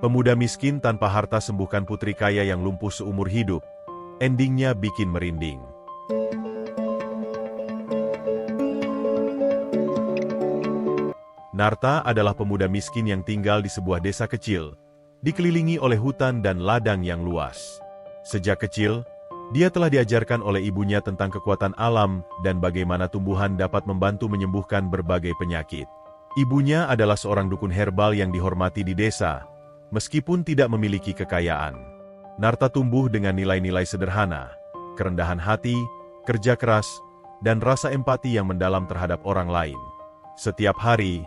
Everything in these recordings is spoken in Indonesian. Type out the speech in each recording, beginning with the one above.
Pemuda miskin tanpa harta sembuhkan putri kaya yang lumpuh seumur hidup. Endingnya bikin merinding. Narta adalah pemuda miskin yang tinggal di sebuah desa kecil, dikelilingi oleh hutan dan ladang yang luas. Sejak kecil, dia telah diajarkan oleh ibunya tentang kekuatan alam dan bagaimana tumbuhan dapat membantu menyembuhkan berbagai penyakit. Ibunya adalah seorang dukun herbal yang dihormati di desa, meskipun tidak memiliki kekayaan. Narta tumbuh dengan nilai-nilai sederhana, kerendahan hati, kerja keras, dan rasa empati yang mendalam terhadap orang lain. Setiap hari,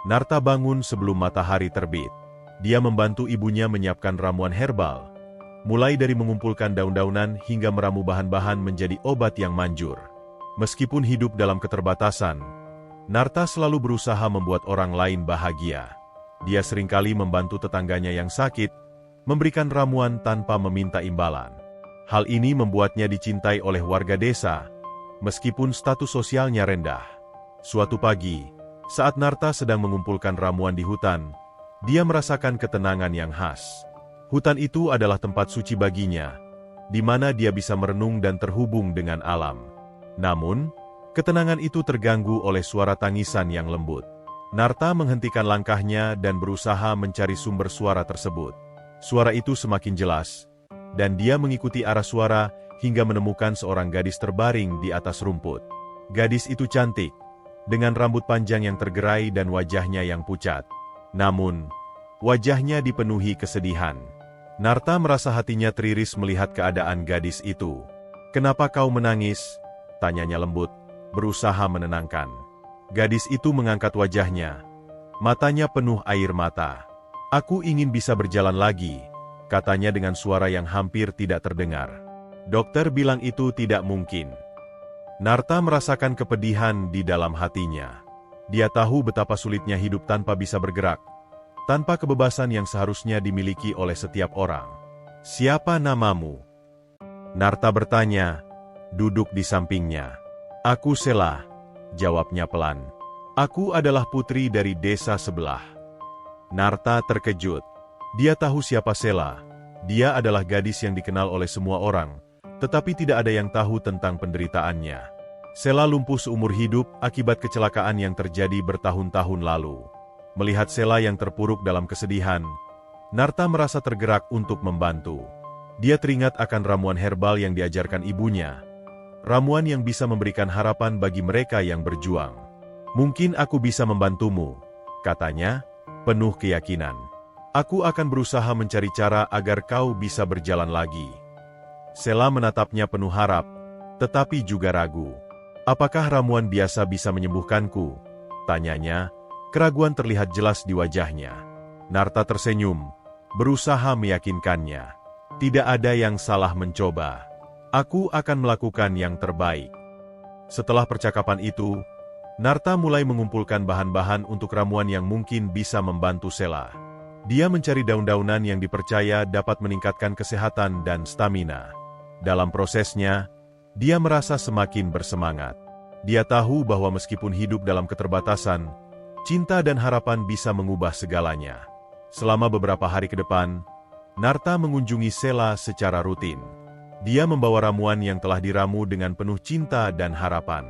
Narta bangun sebelum matahari terbit. Dia membantu ibunya menyiapkan ramuan herbal, mulai dari mengumpulkan daun-daunan hingga meramu bahan-bahan menjadi obat yang manjur. Meskipun hidup dalam keterbatasan, Narta selalu berusaha membuat orang lain bahagia. Dia seringkali membantu tetangganya yang sakit, memberikan ramuan tanpa meminta imbalan. Hal ini membuatnya dicintai oleh warga desa, meskipun status sosialnya rendah. Suatu pagi, saat Narta sedang mengumpulkan ramuan di hutan, dia merasakan ketenangan yang khas. Hutan itu adalah tempat suci baginya, di mana dia bisa merenung dan terhubung dengan alam. Namun, ketenangan itu terganggu oleh suara tangisan yang lembut. Narta menghentikan langkahnya dan berusaha mencari sumber suara tersebut. Suara itu semakin jelas, dan dia mengikuti arah suara hingga menemukan seorang gadis terbaring di atas rumput. Gadis itu cantik, dengan rambut panjang yang tergerai dan wajahnya yang pucat. Namun, wajahnya dipenuhi kesedihan. Narta merasa hatinya teriris melihat keadaan gadis itu. "Kenapa kau menangis?" tanyanya lembut, berusaha menenangkan. Gadis itu mengangkat wajahnya. Matanya penuh air mata. "Aku ingin bisa berjalan lagi," katanya dengan suara yang hampir tidak terdengar. Dokter bilang itu tidak mungkin. Narta merasakan kepedihan di dalam hatinya. Dia tahu betapa sulitnya hidup tanpa bisa bergerak, tanpa kebebasan yang seharusnya dimiliki oleh setiap orang. "Siapa namamu?" Narta bertanya, duduk di sampingnya. "Aku Sela," jawabnya pelan. "Aku adalah putri dari desa sebelah." Narta terkejut. Dia tahu siapa Sela. Dia adalah gadis yang dikenal oleh semua orang, tetapi tidak ada yang tahu tentang penderitaannya. Sela lumpuh seumur hidup akibat kecelakaan yang terjadi bertahun-tahun lalu. Melihat Sela yang terpuruk dalam kesedihan, Narta merasa tergerak untuk membantu. Dia teringat akan ramuan herbal yang diajarkan ibunya. Ramuan yang bisa memberikan harapan bagi mereka yang berjuang. "Mungkin aku bisa membantumu," katanya, penuh keyakinan. "Aku akan berusaha mencari cara agar kau bisa berjalan lagi." Sela menatapnya penuh harap, tetapi juga ragu. "Apakah ramuan biasa bisa menyembuhkanku?" tanyanya. Keraguan terlihat jelas di wajahnya. Narta tersenyum, berusaha meyakinkannya. "Tidak ada yang salah mencoba. Aku akan melakukan yang terbaik." Setelah percakapan itu, Narta mulai mengumpulkan bahan-bahan untuk ramuan yang mungkin bisa membantu Sela. Dia mencari daun-daunan yang dipercaya dapat meningkatkan kesehatan dan stamina. Dalam prosesnya, dia merasa semakin bersemangat. Dia tahu bahwa meskipun hidup dalam keterbatasan, cinta dan harapan bisa mengubah segalanya. Selama beberapa hari ke depan, Narta mengunjungi Sela secara rutin. Dia membawa ramuan yang telah diramu dengan penuh cinta dan harapan.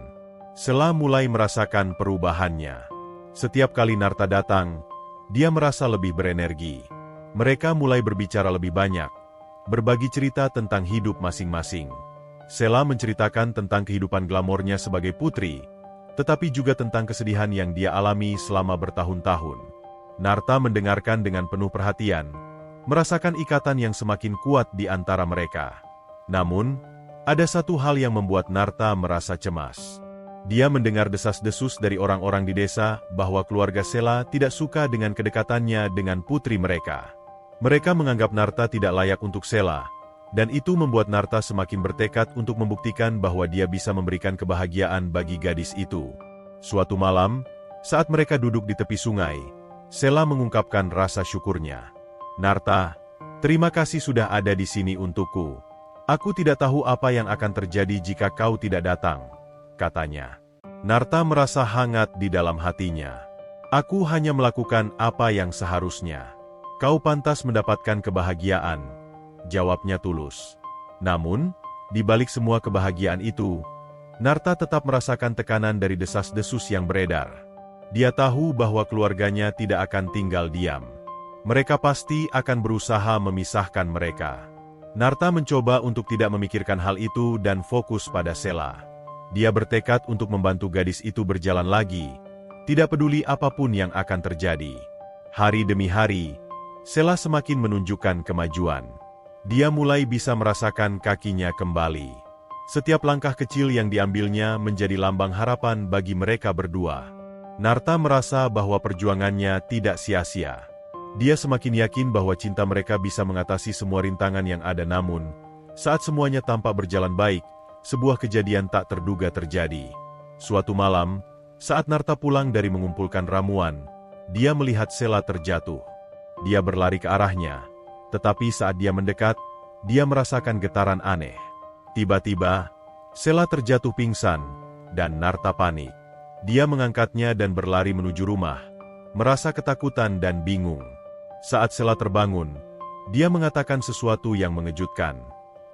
Sela mulai merasakan perubahannya. Setiap kali Narta datang, dia merasa lebih berenergi. Mereka mulai berbicara lebih banyak, berbagi cerita tentang hidup masing-masing. Sela menceritakan tentang kehidupan glamornya sebagai putri, tetapi juga tentang kesedihan yang dia alami selama bertahun-tahun. Narta mendengarkan dengan penuh perhatian, merasakan ikatan yang semakin kuat di antara mereka. Namun, ada satu hal yang membuat Narta merasa cemas. Dia mendengar desas-desus dari orang-orang di desa bahwa keluarga Sela tidak suka dengan kedekatannya dengan putri mereka. Mereka menganggap Narta tidak layak untuk Sela, dan itu membuat Narta semakin bertekad untuk membuktikan bahwa dia bisa memberikan kebahagiaan bagi gadis itu. Suatu malam, saat mereka duduk di tepi sungai, Sela mengungkapkan rasa syukurnya. "Narta, terima kasih sudah ada di sini untukku. Aku tidak tahu apa yang akan terjadi jika kau tidak datang," katanya. Narta merasa hangat di dalam hatinya. "Aku hanya melakukan apa yang seharusnya. Kau pantas mendapatkan kebahagiaan, jawabnya tulus. Namun, di balik semua kebahagiaan itu, Narta tetap merasakan tekanan dari desas-desus yang beredar. Dia tahu bahwa keluarganya tidak akan tinggal diam. Mereka pasti akan berusaha memisahkan mereka. Narta mencoba untuk tidak memikirkan hal itu dan fokus pada Sela. Dia bertekad untuk membantu gadis itu berjalan lagi, tidak peduli apapun yang akan terjadi. Hari demi hari, Sela semakin menunjukkan kemajuan. Dia mulai bisa merasakan kakinya kembali. Setiap langkah kecil yang diambilnya menjadi lambang harapan bagi mereka berdua. Narta merasa bahwa perjuangannya tidak sia-sia. Dia semakin yakin bahwa cinta mereka bisa mengatasi semua rintangan yang ada, namun saat semuanya tampak berjalan baik, sebuah kejadian tak terduga terjadi. Suatu malam, saat Narta pulang dari mengumpulkan ramuan, dia melihat Sela terjatuh. Dia berlari ke arahnya, tetapi saat dia mendekat, dia merasakan getaran aneh. Tiba-tiba, Sela terjatuh pingsan, dan Narta panik. Dia mengangkatnya dan berlari menuju rumah, merasa ketakutan dan bingung. Saat Sela terbangun, dia mengatakan sesuatu yang mengejutkan.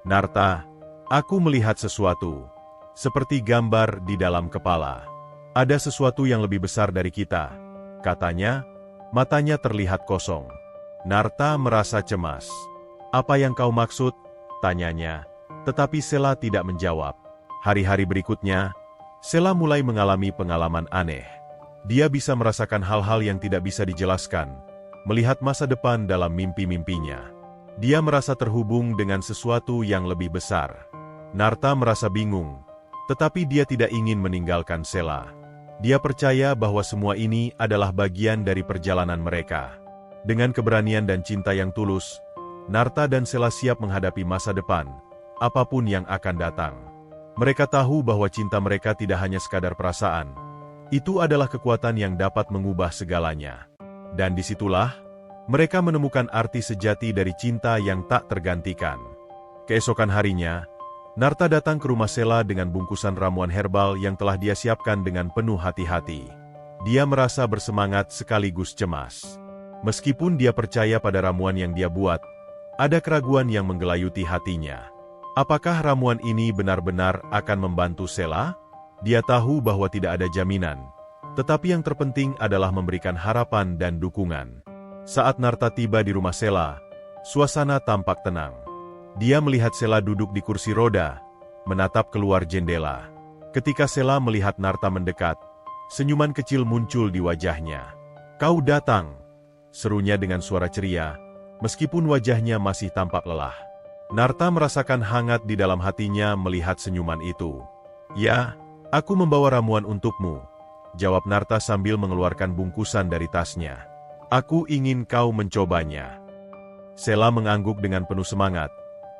"Narta, aku melihat sesuatu, seperti gambar di dalam kepala. Ada sesuatu yang lebih besar dari kita," katanya. Matanya terlihat kosong. Narta merasa cemas. "Apa yang kau maksud?" tanyanya. Tetapi Sela tidak menjawab. Hari-hari berikutnya, Sela mulai mengalami pengalaman aneh. Dia bisa merasakan hal-hal yang tidak bisa dijelaskan, melihat masa depan dalam mimpi-mimpinya. Dia merasa terhubung dengan sesuatu yang lebih besar. Narta merasa bingung, tetapi dia tidak ingin meninggalkan Sela. Dia percaya bahwa semua ini adalah bagian dari perjalanan mereka. Dengan keberanian dan cinta yang tulus, Narta dan Sela siap menghadapi masa depan, apapun yang akan datang. Mereka tahu bahwa cinta mereka tidak hanya sekadar perasaan. Itu adalah kekuatan yang dapat mengubah segalanya. Dan disitulah, mereka menemukan arti sejati dari cinta yang tak tergantikan. Keesokan harinya, Narta datang ke rumah Sela dengan bungkusan ramuan herbal yang telah dia siapkan dengan penuh hati-hati. Dia merasa bersemangat sekaligus cemas. Meskipun dia percaya pada ramuan yang dia buat, ada keraguan yang menggelayuti hatinya. Apakah ramuan ini benar-benar akan membantu Sela? Dia tahu bahwa tidak ada jaminan, tetapi yang terpenting adalah memberikan harapan dan dukungan. Saat Narta tiba di rumah Sela, suasana tampak tenang. Dia melihat Sela duduk di kursi roda, menatap keluar jendela. Ketika Sela melihat Narta mendekat, senyuman kecil muncul di wajahnya. "Kau datang," serunya dengan suara ceria, meskipun wajahnya masih tampak lelah. Narta merasakan hangat di dalam hatinya melihat senyuman itu. "Ya, aku membawa ramuan untukmu," jawab Narta sambil mengeluarkan bungkusan dari tasnya. "Aku ingin kau mencobanya." Sela mengangguk dengan penuh semangat.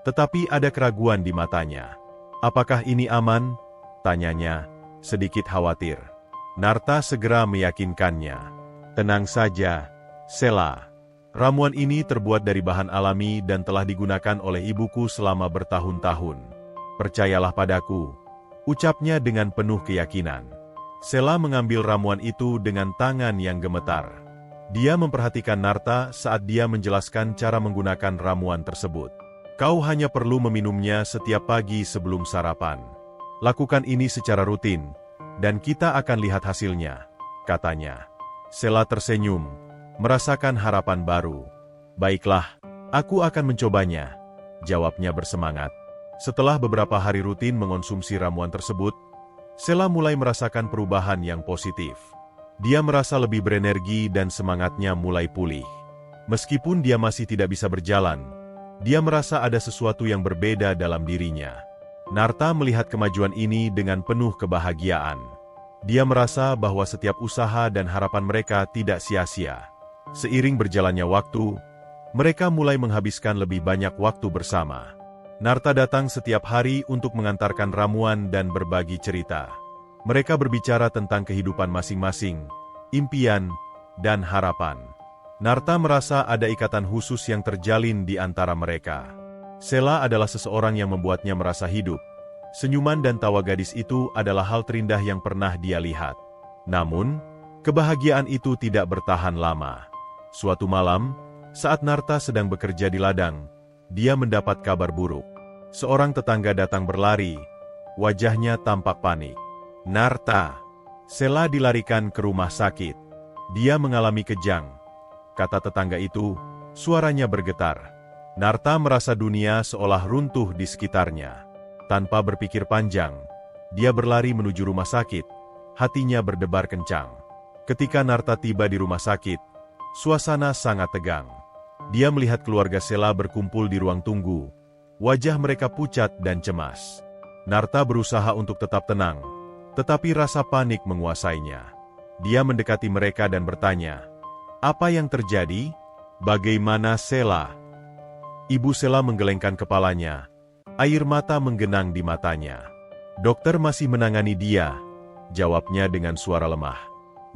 Tetapi ada keraguan di matanya. "Apakah ini aman?" tanyanya, sedikit khawatir. Narta segera meyakinkannya. "Tenang saja, Sela. Ramuan ini terbuat dari bahan alami dan telah digunakan oleh ibuku selama bertahun-tahun. Percayalah padaku," ucapnya dengan penuh keyakinan. Sela mengambil ramuan itu dengan tangan yang gemetar. Dia memperhatikan Narta saat dia menjelaskan cara menggunakan ramuan tersebut. "Kau hanya perlu meminumnya setiap pagi sebelum sarapan. Lakukan ini secara rutin, dan kita akan lihat hasilnya," katanya. Sela tersenyum, merasakan harapan baru. "Baiklah, aku akan mencobanya," jawabnya bersemangat. Setelah beberapa hari rutin mengonsumsi ramuan tersebut, Sela mulai merasakan perubahan yang positif. Dia merasa lebih berenergi dan semangatnya mulai pulih. Meskipun dia masih tidak bisa berjalan, dia merasa ada sesuatu yang berbeda dalam dirinya. Narta melihat kemajuan ini dengan penuh kebahagiaan. Dia merasa bahwa setiap usaha dan harapan mereka tidak sia-sia. Seiring berjalannya waktu, mereka mulai menghabiskan lebih banyak waktu bersama. Narta datang setiap hari untuk mengantarkan ramuan dan berbagi cerita. Mereka berbicara tentang kehidupan masing-masing, impian, dan harapan. Narta merasa ada ikatan khusus yang terjalin di antara mereka. Sela adalah seseorang yang membuatnya merasa hidup. Senyuman dan tawa gadis itu adalah hal terindah yang pernah dia lihat. Namun, kebahagiaan itu tidak bertahan lama. Suatu malam, Saat Narta sedang bekerja di ladang, dia mendapat kabar buruk. Seorang tetangga datang berlari, wajahnya tampak panik. "Narta!" Sela dilarikan ke rumah sakit. "Dia mengalami kejang," kata tetangga itu, suaranya bergetar. Narta merasa dunia seolah runtuh di sekitarnya. Tanpa berpikir panjang, dia berlari menuju rumah sakit, hatinya berdebar kencang. Ketika Narta tiba di rumah sakit, suasana sangat tegang. Dia melihat keluarga Sela berkumpul di ruang tunggu. Wajah mereka pucat dan cemas. Narta berusaha untuk tetap tenang, tetapi rasa panik menguasainya. Dia mendekati mereka dan bertanya, "Apa yang terjadi? Bagaimana Sela?" Ibu Sela menggelengkan kepalanya. Air mata menggenang di matanya. "Dokter masih menangani dia," jawabnya dengan suara lemah.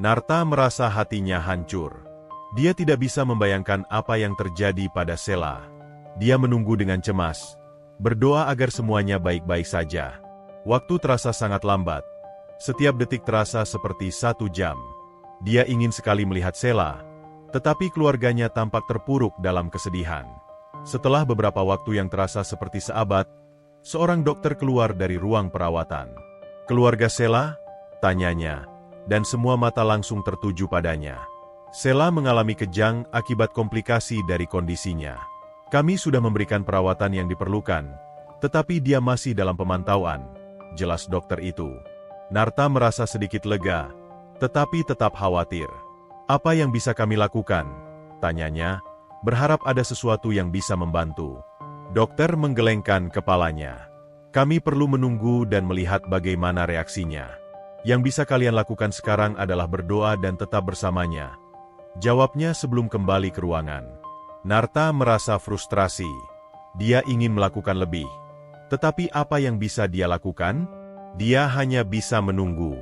Narta merasa hatinya hancur. Dia tidak bisa membayangkan apa yang terjadi pada Sela. Dia menunggu dengan cemas, berdoa agar semuanya baik-baik saja. Waktu terasa sangat lambat. Setiap detik terasa seperti 1 jam. Dia ingin sekali melihat Sela, tetapi keluarganya tampak terpuruk dalam kesedihan. Setelah beberapa waktu yang terasa seperti seabad, seorang dokter keluar dari ruang perawatan. "Keluarga Sela?" tanyanya, dan semua mata langsung tertuju padanya. "Sela mengalami kejang akibat komplikasi dari kondisinya. Kami sudah memberikan perawatan yang diperlukan, tetapi dia masih dalam pemantauan," jelas dokter itu. Narta merasa sedikit lega, tetapi tetap khawatir. "Apa yang bisa kami lakukan?" tanyanya, berharap ada sesuatu yang bisa membantu. Dokter menggelengkan kepalanya. "Kami perlu menunggu dan melihat bagaimana reaksinya. Yang bisa kalian lakukan sekarang adalah berdoa dan tetap bersamanya," jawabnya sebelum kembali ke ruangan. Narta merasa frustrasi. Dia ingin melakukan lebih. Tetapi apa yang bisa dia lakukan? Dia hanya bisa menunggu.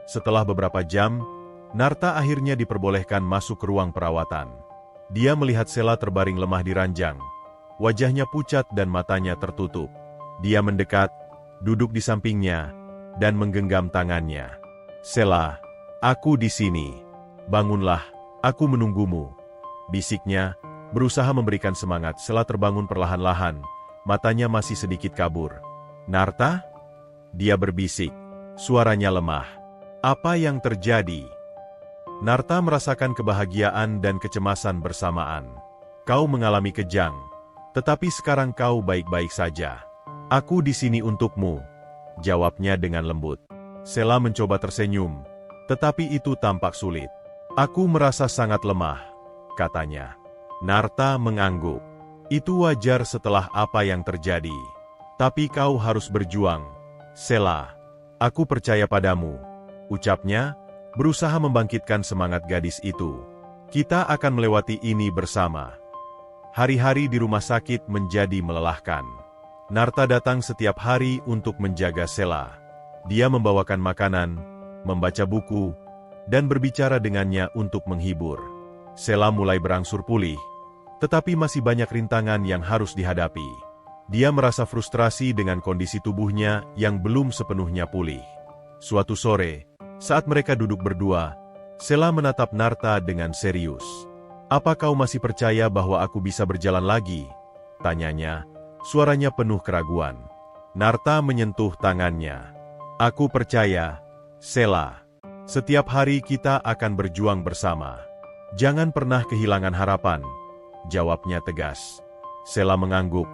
Setelah beberapa jam, Narta akhirnya diperbolehkan masuk ke ruang perawatan. Dia melihat Sela terbaring lemah di ranjang. Wajahnya pucat dan matanya tertutup. Dia mendekat, duduk di sampingnya, dan menggenggam tangannya. "Sela, aku di sini. Bangunlah, aku menunggumu," bisiknya, berusaha memberikan semangat. Sela terbangun perlahan-lahan, matanya masih sedikit kabur. "Narta?" dia berbisik, suaranya lemah. "Apa yang terjadi?" Narta merasakan kebahagiaan dan kecemasan bersamaan. "Kau mengalami kejang, tetapi sekarang kau baik-baik saja. Aku di sini untukmu," jawabnya dengan lembut. Sela mencoba tersenyum, tetapi itu tampak sulit. "Aku merasa sangat lemah," katanya. Narta mengangguk. "Itu wajar setelah apa yang terjadi. Tapi kau harus berjuang, Sela. Aku percaya padamu," ucapnya, berusaha membangkitkan semangat gadis itu. "Kita akan melewati ini bersama." Hari-hari di rumah sakit menjadi melelahkan. Narta datang setiap hari untuk menjaga Sela. Dia membawakan makanan, membaca buku, dan berbicara dengannya untuk menghibur. Sela mulai berangsur pulih, tetapi masih banyak rintangan yang harus dihadapi. Dia merasa frustrasi dengan kondisi tubuhnya yang belum sepenuhnya pulih. Suatu sore, saat mereka duduk berdua, Sela menatap Narta dengan serius. "Apa kau masih percaya bahwa aku bisa berjalan lagi?" tanyanya, suaranya penuh keraguan. Narta menyentuh tangannya. "Aku percaya, Sela. Setiap hari kita akan berjuang bersama. Jangan pernah kehilangan harapan," jawabnya tegas. Sela mengangguk,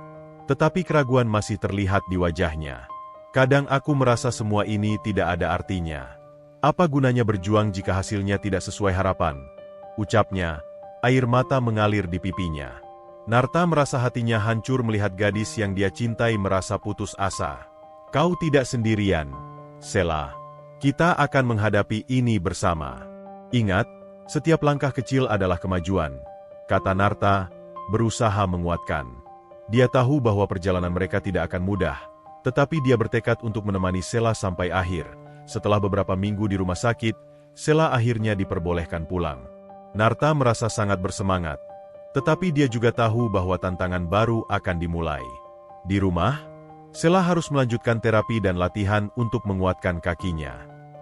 tetapi keraguan masih terlihat di wajahnya. "Kadang aku merasa semua ini tidak ada artinya. Apa gunanya berjuang jika hasilnya tidak sesuai harapan?" ucapnya, air mata mengalir di pipinya. Narta merasa hatinya hancur melihat gadis yang dia cintai merasa putus asa. "Kau tidak sendirian, Sela. Kita akan menghadapi ini bersama. Ingat, setiap langkah kecil adalah kemajuan," kata Narta, berusaha menguatkan. Dia tahu bahwa perjalanan mereka tidak akan mudah, tetapi dia bertekad untuk menemani Sela sampai akhir. Setelah beberapa minggu di rumah sakit, Sela akhirnya diperbolehkan pulang. Narta merasa sangat bersemangat, tetapi dia juga tahu bahwa tantangan baru akan dimulai. Di rumah, Sela harus melanjutkan terapi dan latihan untuk menguatkan kakinya.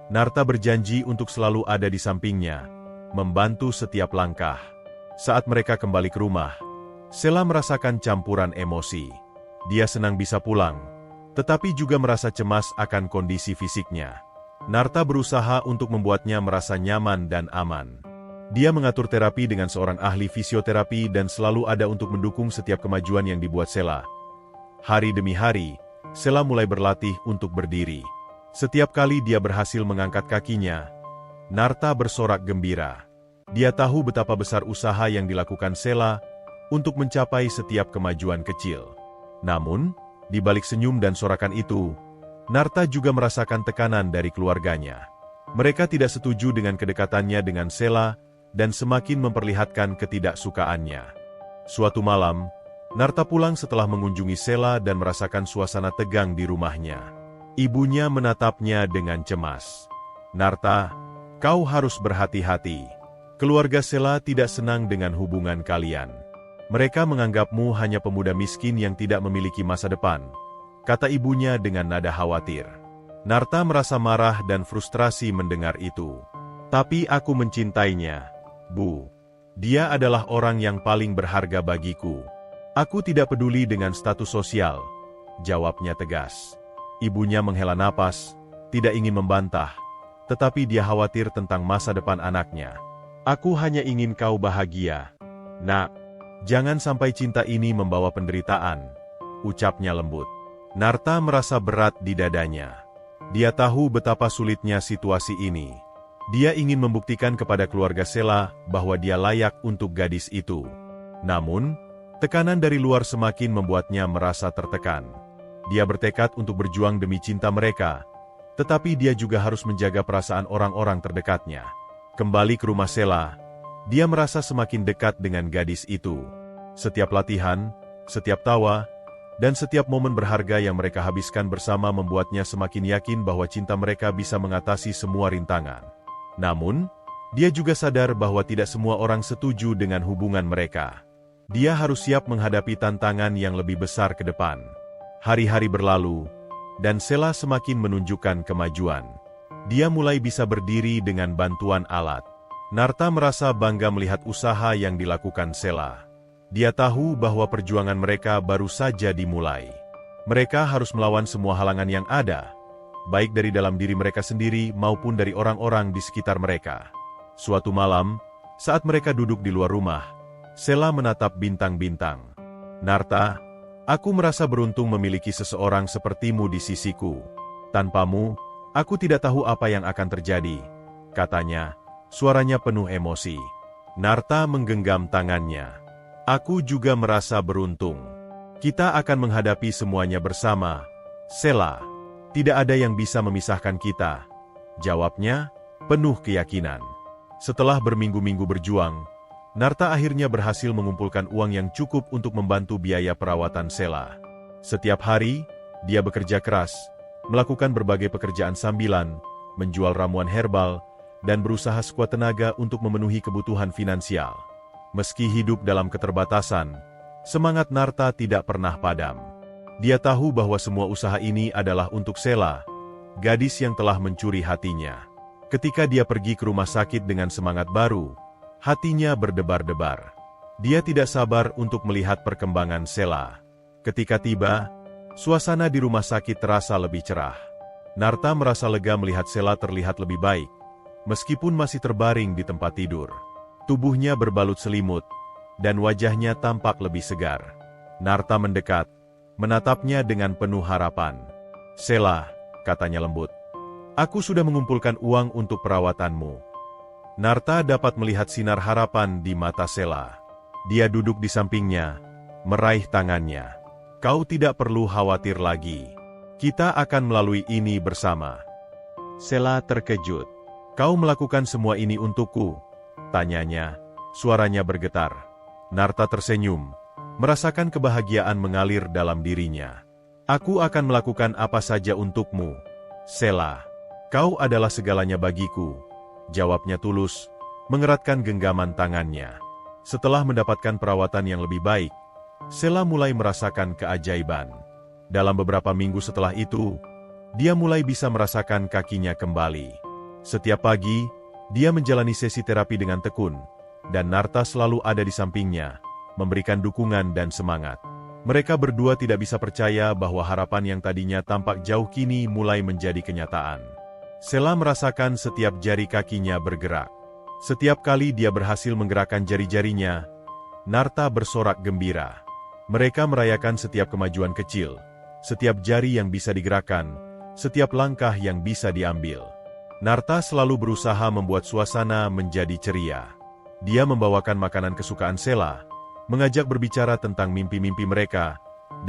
Narta berjanji untuk selalu ada di sampingnya, membantu setiap langkah. Saat mereka kembali ke rumah, Sela merasakan campuran emosi. Dia senang bisa pulang, tetapi juga merasa cemas akan kondisi fisiknya. Narta berusaha untuk membuatnya merasa nyaman dan aman. Dia mengatur terapi dengan seorang ahli fisioterapi dan selalu ada untuk mendukung setiap kemajuan yang dibuat Sela. Hari demi hari, Sela mulai berlatih untuk berdiri. Setiap kali dia berhasil mengangkat kakinya, Narta bersorak gembira. Dia tahu betapa besar usaha yang dilakukan Sela untuk mencapai setiap kemajuan kecil. Namun, di balik senyum dan sorakan itu, Narta juga merasakan tekanan dari keluarganya. Mereka tidak setuju dengan kedekatannya dengan Sela dan semakin memperlihatkan ketidaksukaannya. Suatu malam, Narta pulang setelah mengunjungi Sela dan merasakan suasana tegang di rumahnya. Ibunya menatapnya dengan cemas. "Narta, kau harus berhati-hati. Keluarga Sela tidak senang dengan hubungan kalian. Mereka menganggapmu hanya pemuda miskin yang tidak memiliki masa depan," kata ibunya dengan nada khawatir. Narta merasa marah dan frustrasi mendengar itu. "Tapi aku mencintainya, Bu. Dia adalah orang yang paling berharga bagiku. Aku tidak peduli dengan status sosial," jawabnya tegas. Ibunya menghela napas, tidak ingin membantah, tetapi dia khawatir tentang masa depan anaknya. "Aku hanya ingin kau bahagia, Nak. Jangan sampai cinta ini membawa penderitaan," ucapnya lembut. Narta merasa berat di dadanya. Dia tahu betapa sulitnya situasi ini. Dia ingin membuktikan kepada keluarga Sela bahwa dia layak untuk gadis itu. Namun, tekanan dari luar semakin membuatnya merasa tertekan. Dia bertekad untuk berjuang demi cinta mereka, tetapi dia juga harus menjaga perasaan orang-orang terdekatnya. Kembali ke rumah Sela, dia merasa semakin dekat dengan gadis itu. Setiap latihan, setiap tawa, dan setiap momen berharga yang mereka habiskan bersama membuatnya semakin yakin bahwa cinta mereka bisa mengatasi semua rintangan. Namun, dia juga sadar bahwa tidak semua orang setuju dengan hubungan mereka. Dia harus siap menghadapi tantangan yang lebih besar ke depan. Hari-hari berlalu, dan Sela semakin menunjukkan kemajuan. Dia mulai bisa berdiri dengan bantuan alat. Narta merasa bangga melihat usaha yang dilakukan Sela. Dia tahu bahwa perjuangan mereka baru saja dimulai. Mereka harus melawan semua halangan yang ada, baik dari dalam diri mereka sendiri maupun dari orang-orang di sekitar mereka. Suatu malam, saat mereka duduk di luar rumah, Sela menatap bintang-bintang. "Narta, aku merasa beruntung memiliki seseorang sepertimu di sisiku. Tanpamu, aku tidak tahu apa yang akan terjadi," katanya. Suaranya penuh emosi. Narta menggenggam tangannya. "Aku juga merasa beruntung. Kita akan menghadapi semuanya bersama, Sela. Tidak ada yang bisa memisahkan kita," jawabnya, penuh keyakinan. Setelah berminggu-minggu berjuang, Narta akhirnya berhasil mengumpulkan uang yang cukup untuk membantu biaya perawatan Sela. Setiap hari, dia bekerja keras, melakukan berbagai pekerjaan sambilan, menjual ramuan herbal, dan berusaha sekuat tenaga untuk memenuhi kebutuhan finansial. Meski hidup dalam keterbatasan, semangat Narta tidak pernah padam. Dia tahu bahwa semua usaha ini adalah untuk Sela, gadis yang telah mencuri hatinya. Ketika dia pergi ke rumah sakit dengan semangat baru, hatinya berdebar-debar. Dia tidak sabar untuk melihat perkembangan Sela. Ketika tiba, suasana di rumah sakit terasa lebih cerah. Narta merasa lega melihat Sela terlihat lebih baik, meskipun masih terbaring di tempat tidur. Tubuhnya berbalut selimut, dan wajahnya tampak lebih segar. Narta mendekat, menatapnya dengan penuh harapan. "Sela," katanya lembut, "aku sudah mengumpulkan uang untuk perawatanmu." Narta dapat melihat sinar harapan di mata Sela. Dia duduk di sampingnya, meraih tangannya. "Kau tidak perlu khawatir lagi. Kita akan melalui ini bersama." Sela terkejut. "Kau melakukan semua ini untukku?" tanyanya, suaranya bergetar. Narta tersenyum, merasakan kebahagiaan mengalir dalam dirinya. "Aku akan melakukan apa saja untukmu, Sela. Kau adalah segalanya bagiku," jawabnya tulus, mengeratkan genggaman tangannya. Setelah mendapatkan perawatan yang lebih baik, Sela mulai merasakan keajaiban. Dalam beberapa minggu setelah itu, dia mulai bisa merasakan kakinya kembali. Setiap pagi, dia menjalani sesi terapi dengan tekun, dan Narta selalu ada di sampingnya, memberikan dukungan dan semangat. Mereka berdua tidak bisa percaya bahwa harapan yang tadinya tampak jauh kini mulai menjadi kenyataan. Sela merasakan setiap jari kakinya bergerak. Setiap kali dia berhasil menggerakkan jari-jarinya, Narta bersorak gembira. Mereka merayakan setiap kemajuan kecil, setiap jari yang bisa digerakkan, setiap langkah yang bisa diambil. Narta selalu berusaha membuat suasana menjadi ceria. Dia membawakan makanan kesukaan Sela, mengajak berbicara tentang mimpi-mimpi mereka,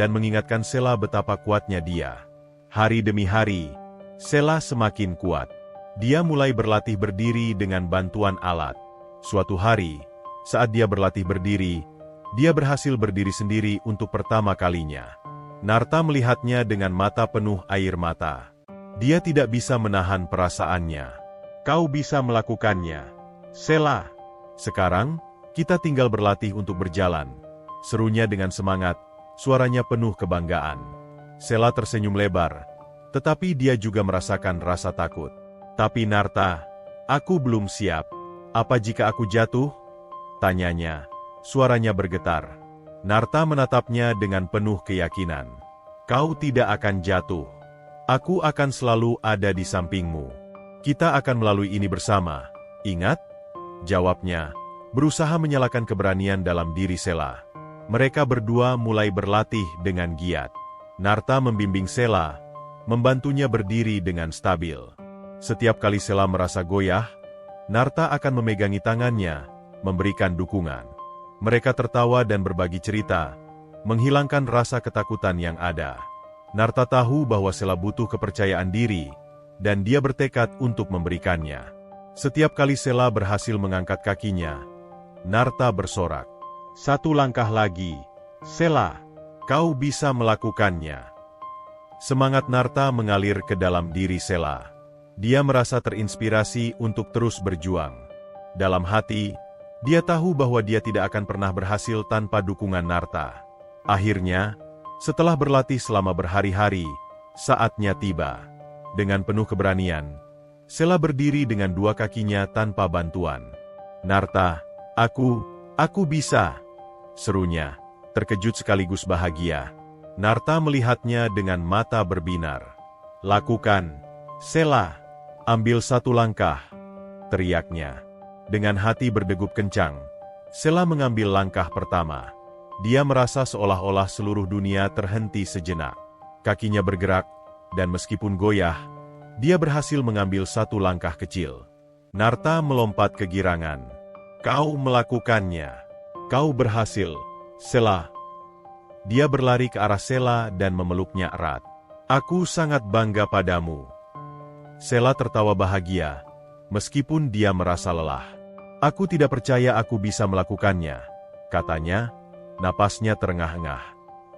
dan mengingatkan Sela betapa kuatnya dia. Hari demi hari, Sela semakin kuat. Dia mulai berlatih berdiri dengan bantuan alat. Suatu hari, saat dia berlatih berdiri, dia berhasil berdiri sendiri untuk pertama kalinya. Narta melihatnya dengan mata penuh air mata. Dia tidak bisa menahan perasaannya. Kau bisa melakukannya, Sela. Sekarang, kita tinggal berlatih untuk berjalan. Serunya dengan semangat, suaranya penuh kebanggaan. Sela tersenyum lebar, tetapi dia juga merasakan rasa takut. Tapi Narta, aku belum siap. Apa jika aku jatuh? Tanyanya. Suaranya bergetar. Narta menatapnya dengan penuh keyakinan. Kau tidak akan jatuh. Aku akan selalu ada di sampingmu. Kita akan melalui ini bersama. Ingat? Jawabnya, berusaha menyalakan keberanian dalam diri Sela. Mereka berdua mulai berlatih dengan giat. Narta membimbing Sela, membantunya berdiri dengan stabil. Setiap kali Sela merasa goyah, Narta akan memegangi tangannya, memberikan dukungan. Mereka tertawa dan berbagi cerita, menghilangkan rasa ketakutan yang ada. Narta tahu bahwa Sela butuh kepercayaan diri, dan dia bertekad untuk memberikannya. Setiap kali Sela berhasil mengangkat kakinya, Narta bersorak. Satu langkah lagi, Sela, kau bisa melakukannya. Semangat Narta mengalir ke dalam diri Sela. Dia merasa terinspirasi untuk terus berjuang. Dalam hati, dia tahu bahwa dia tidak akan pernah berhasil tanpa dukungan Narta. Akhirnya, setelah berlatih selama berhari-hari, saatnya tiba. Dengan penuh keberanian, Sela berdiri dengan dua kakinya tanpa bantuan. Narta, aku bisa, serunya, terkejut sekaligus bahagia. Narta melihatnya dengan mata berbinar. Lakukan, Sela, ambil satu langkah, teriaknya. Dengan hati berdegup kencang, Sela mengambil langkah pertama. Dia merasa seolah-olah seluruh dunia terhenti sejenak. Kakinya bergerak, dan meskipun goyah, dia berhasil mengambil satu langkah kecil. Narta melompat kegirangan. Kau melakukannya. Kau berhasil, Sela. Dia berlari ke arah Sela dan memeluknya erat. Aku sangat bangga padamu. Sela tertawa bahagia, meskipun dia merasa lelah. Aku tidak percaya aku bisa melakukannya, katanya. Napasnya terengah-engah.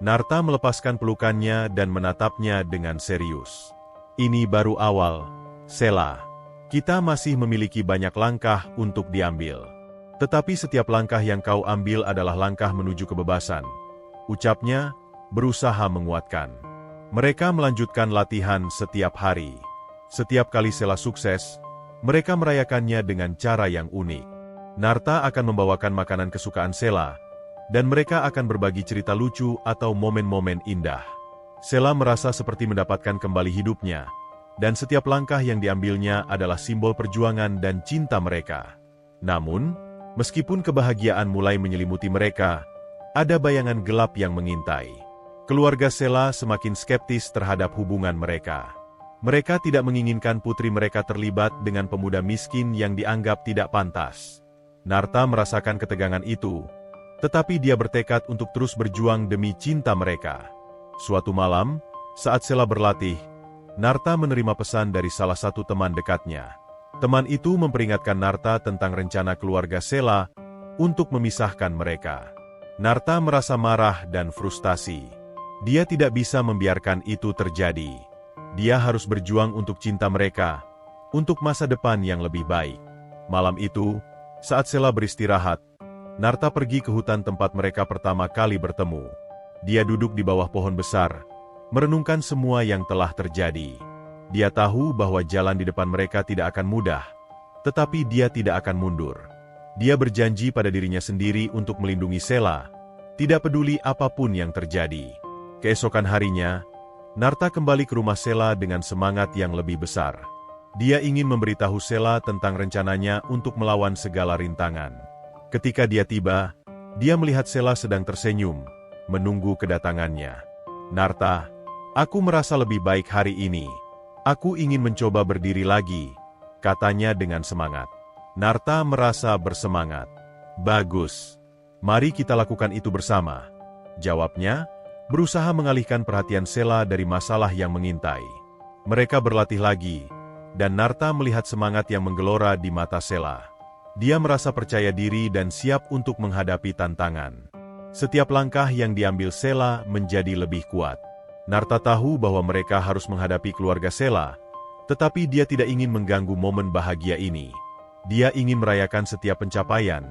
Narta melepaskan pelukannya dan menatapnya dengan serius. Ini baru awal, Sela. Kita masih memiliki banyak langkah untuk diambil. Tetapi setiap langkah yang kau ambil adalah langkah menuju kebebasan, ucapnya, berusaha menguatkan. Mereka melanjutkan latihan setiap hari. Setiap kali Sela sukses, mereka merayakannya dengan cara yang unik. Narta akan membawakan makanan kesukaan Sela, dan mereka akan berbagi cerita lucu atau momen-momen indah. Sela merasa seperti mendapatkan kembali hidupnya, dan setiap langkah yang diambilnya adalah simbol perjuangan dan cinta mereka. Namun, meskipun kebahagiaan mulai menyelimuti mereka, ada bayangan gelap yang mengintai. Keluarga Sela semakin skeptis terhadap hubungan mereka. Mereka tidak menginginkan putri mereka terlibat dengan pemuda miskin yang dianggap tidak pantas. Narta merasakan ketegangan itu, tetapi dia bertekad untuk terus berjuang demi cinta mereka. Suatu malam, saat Sela berlatih, Narta menerima pesan dari salah satu teman dekatnya. Teman itu memperingatkan Narta tentang rencana keluarga Sela untuk memisahkan mereka. Narta merasa marah dan frustasi. Dia tidak bisa membiarkan itu terjadi. Dia harus berjuang untuk cinta mereka, untuk masa depan yang lebih baik. Malam itu, saat Sela beristirahat, Narta pergi ke hutan tempat mereka pertama kali bertemu. Dia duduk di bawah pohon besar, merenungkan semua yang telah terjadi. Dia tahu bahwa jalan di depan mereka tidak akan mudah, tetapi dia tidak akan mundur. Dia berjanji pada dirinya sendiri untuk melindungi Sela, tidak peduli apapun yang terjadi. Keesokan harinya, Narta kembali ke rumah Sela dengan semangat yang lebih besar. Dia ingin memberitahu Sela tentang rencananya untuk melawan segala rintangan. Ketika dia tiba, dia melihat Sela sedang tersenyum, menunggu kedatangannya. "Narta, aku merasa lebih baik hari ini. Aku ingin mencoba berdiri lagi," katanya dengan semangat. Narta merasa bersemangat. "Bagus. Mari kita lakukan itu bersama," jawabnya, berusaha mengalihkan perhatian Sela dari masalah yang mengintai. Mereka berlatih lagi, dan Narta melihat semangat yang menggelora di mata Sela. Dia merasa percaya diri dan siap untuk menghadapi tantangan. Setiap langkah yang diambil Sela menjadi lebih kuat. Narta tahu bahwa mereka harus menghadapi keluarga Sela, tetapi dia tidak ingin mengganggu momen bahagia ini. Dia ingin merayakan setiap pencapaian,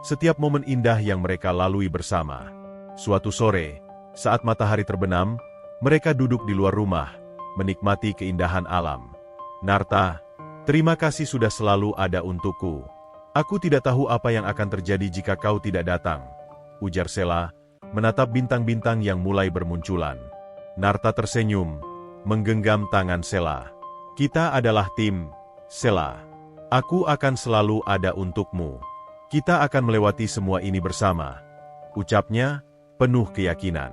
setiap momen indah yang mereka lalui bersama. Suatu sore, saat matahari terbenam, mereka duduk di luar rumah, menikmati keindahan alam. "Narta, terima kasih sudah selalu ada untukku. Aku tidak tahu apa yang akan terjadi jika kau tidak datang," ujar Sela, menatap bintang-bintang yang mulai bermunculan. Narta tersenyum, menggenggam tangan Sela. "Kita adalah tim, Sela. Aku akan selalu ada untukmu. Kita akan melewati semua ini bersama," ucapnya, penuh keyakinan.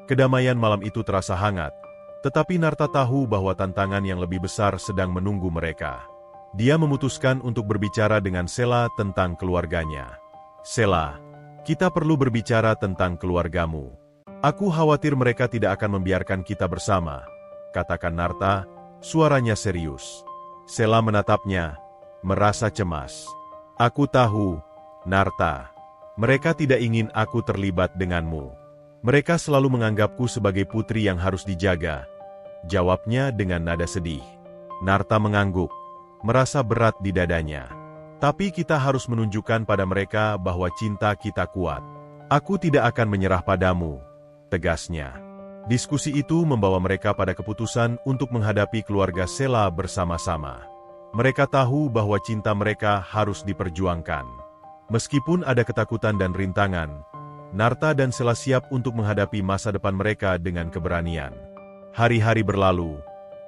Kedamaian malam itu terasa hangat, tetapi Narta tahu bahwa tantangan yang lebih besar sedang menunggu mereka. Dia memutuskan untuk berbicara dengan Sela tentang keluarganya. "Sela, kita perlu berbicara tentang keluargamu. Aku khawatir mereka tidak akan membiarkan kita bersama," katakan Narta, suaranya serius. Sela menatapnya, merasa cemas. "Aku tahu, Narta. Mereka tidak ingin aku terlibat denganmu. Mereka selalu menganggapku sebagai putri yang harus dijaga," jawabnya dengan nada sedih. Narta mengangguk, merasa berat di dadanya. "Tapi kita harus menunjukkan pada mereka bahwa cinta kita kuat. Aku tidak akan menyerah padamu," tegasnya. Diskusi itu membawa mereka pada keputusan untuk menghadapi keluarga Sela bersama-sama. Mereka tahu bahwa cinta mereka harus diperjuangkan. Meskipun ada ketakutan dan rintangan, Narta dan Sela siap untuk menghadapi masa depan mereka dengan keberanian. Hari-hari berlalu,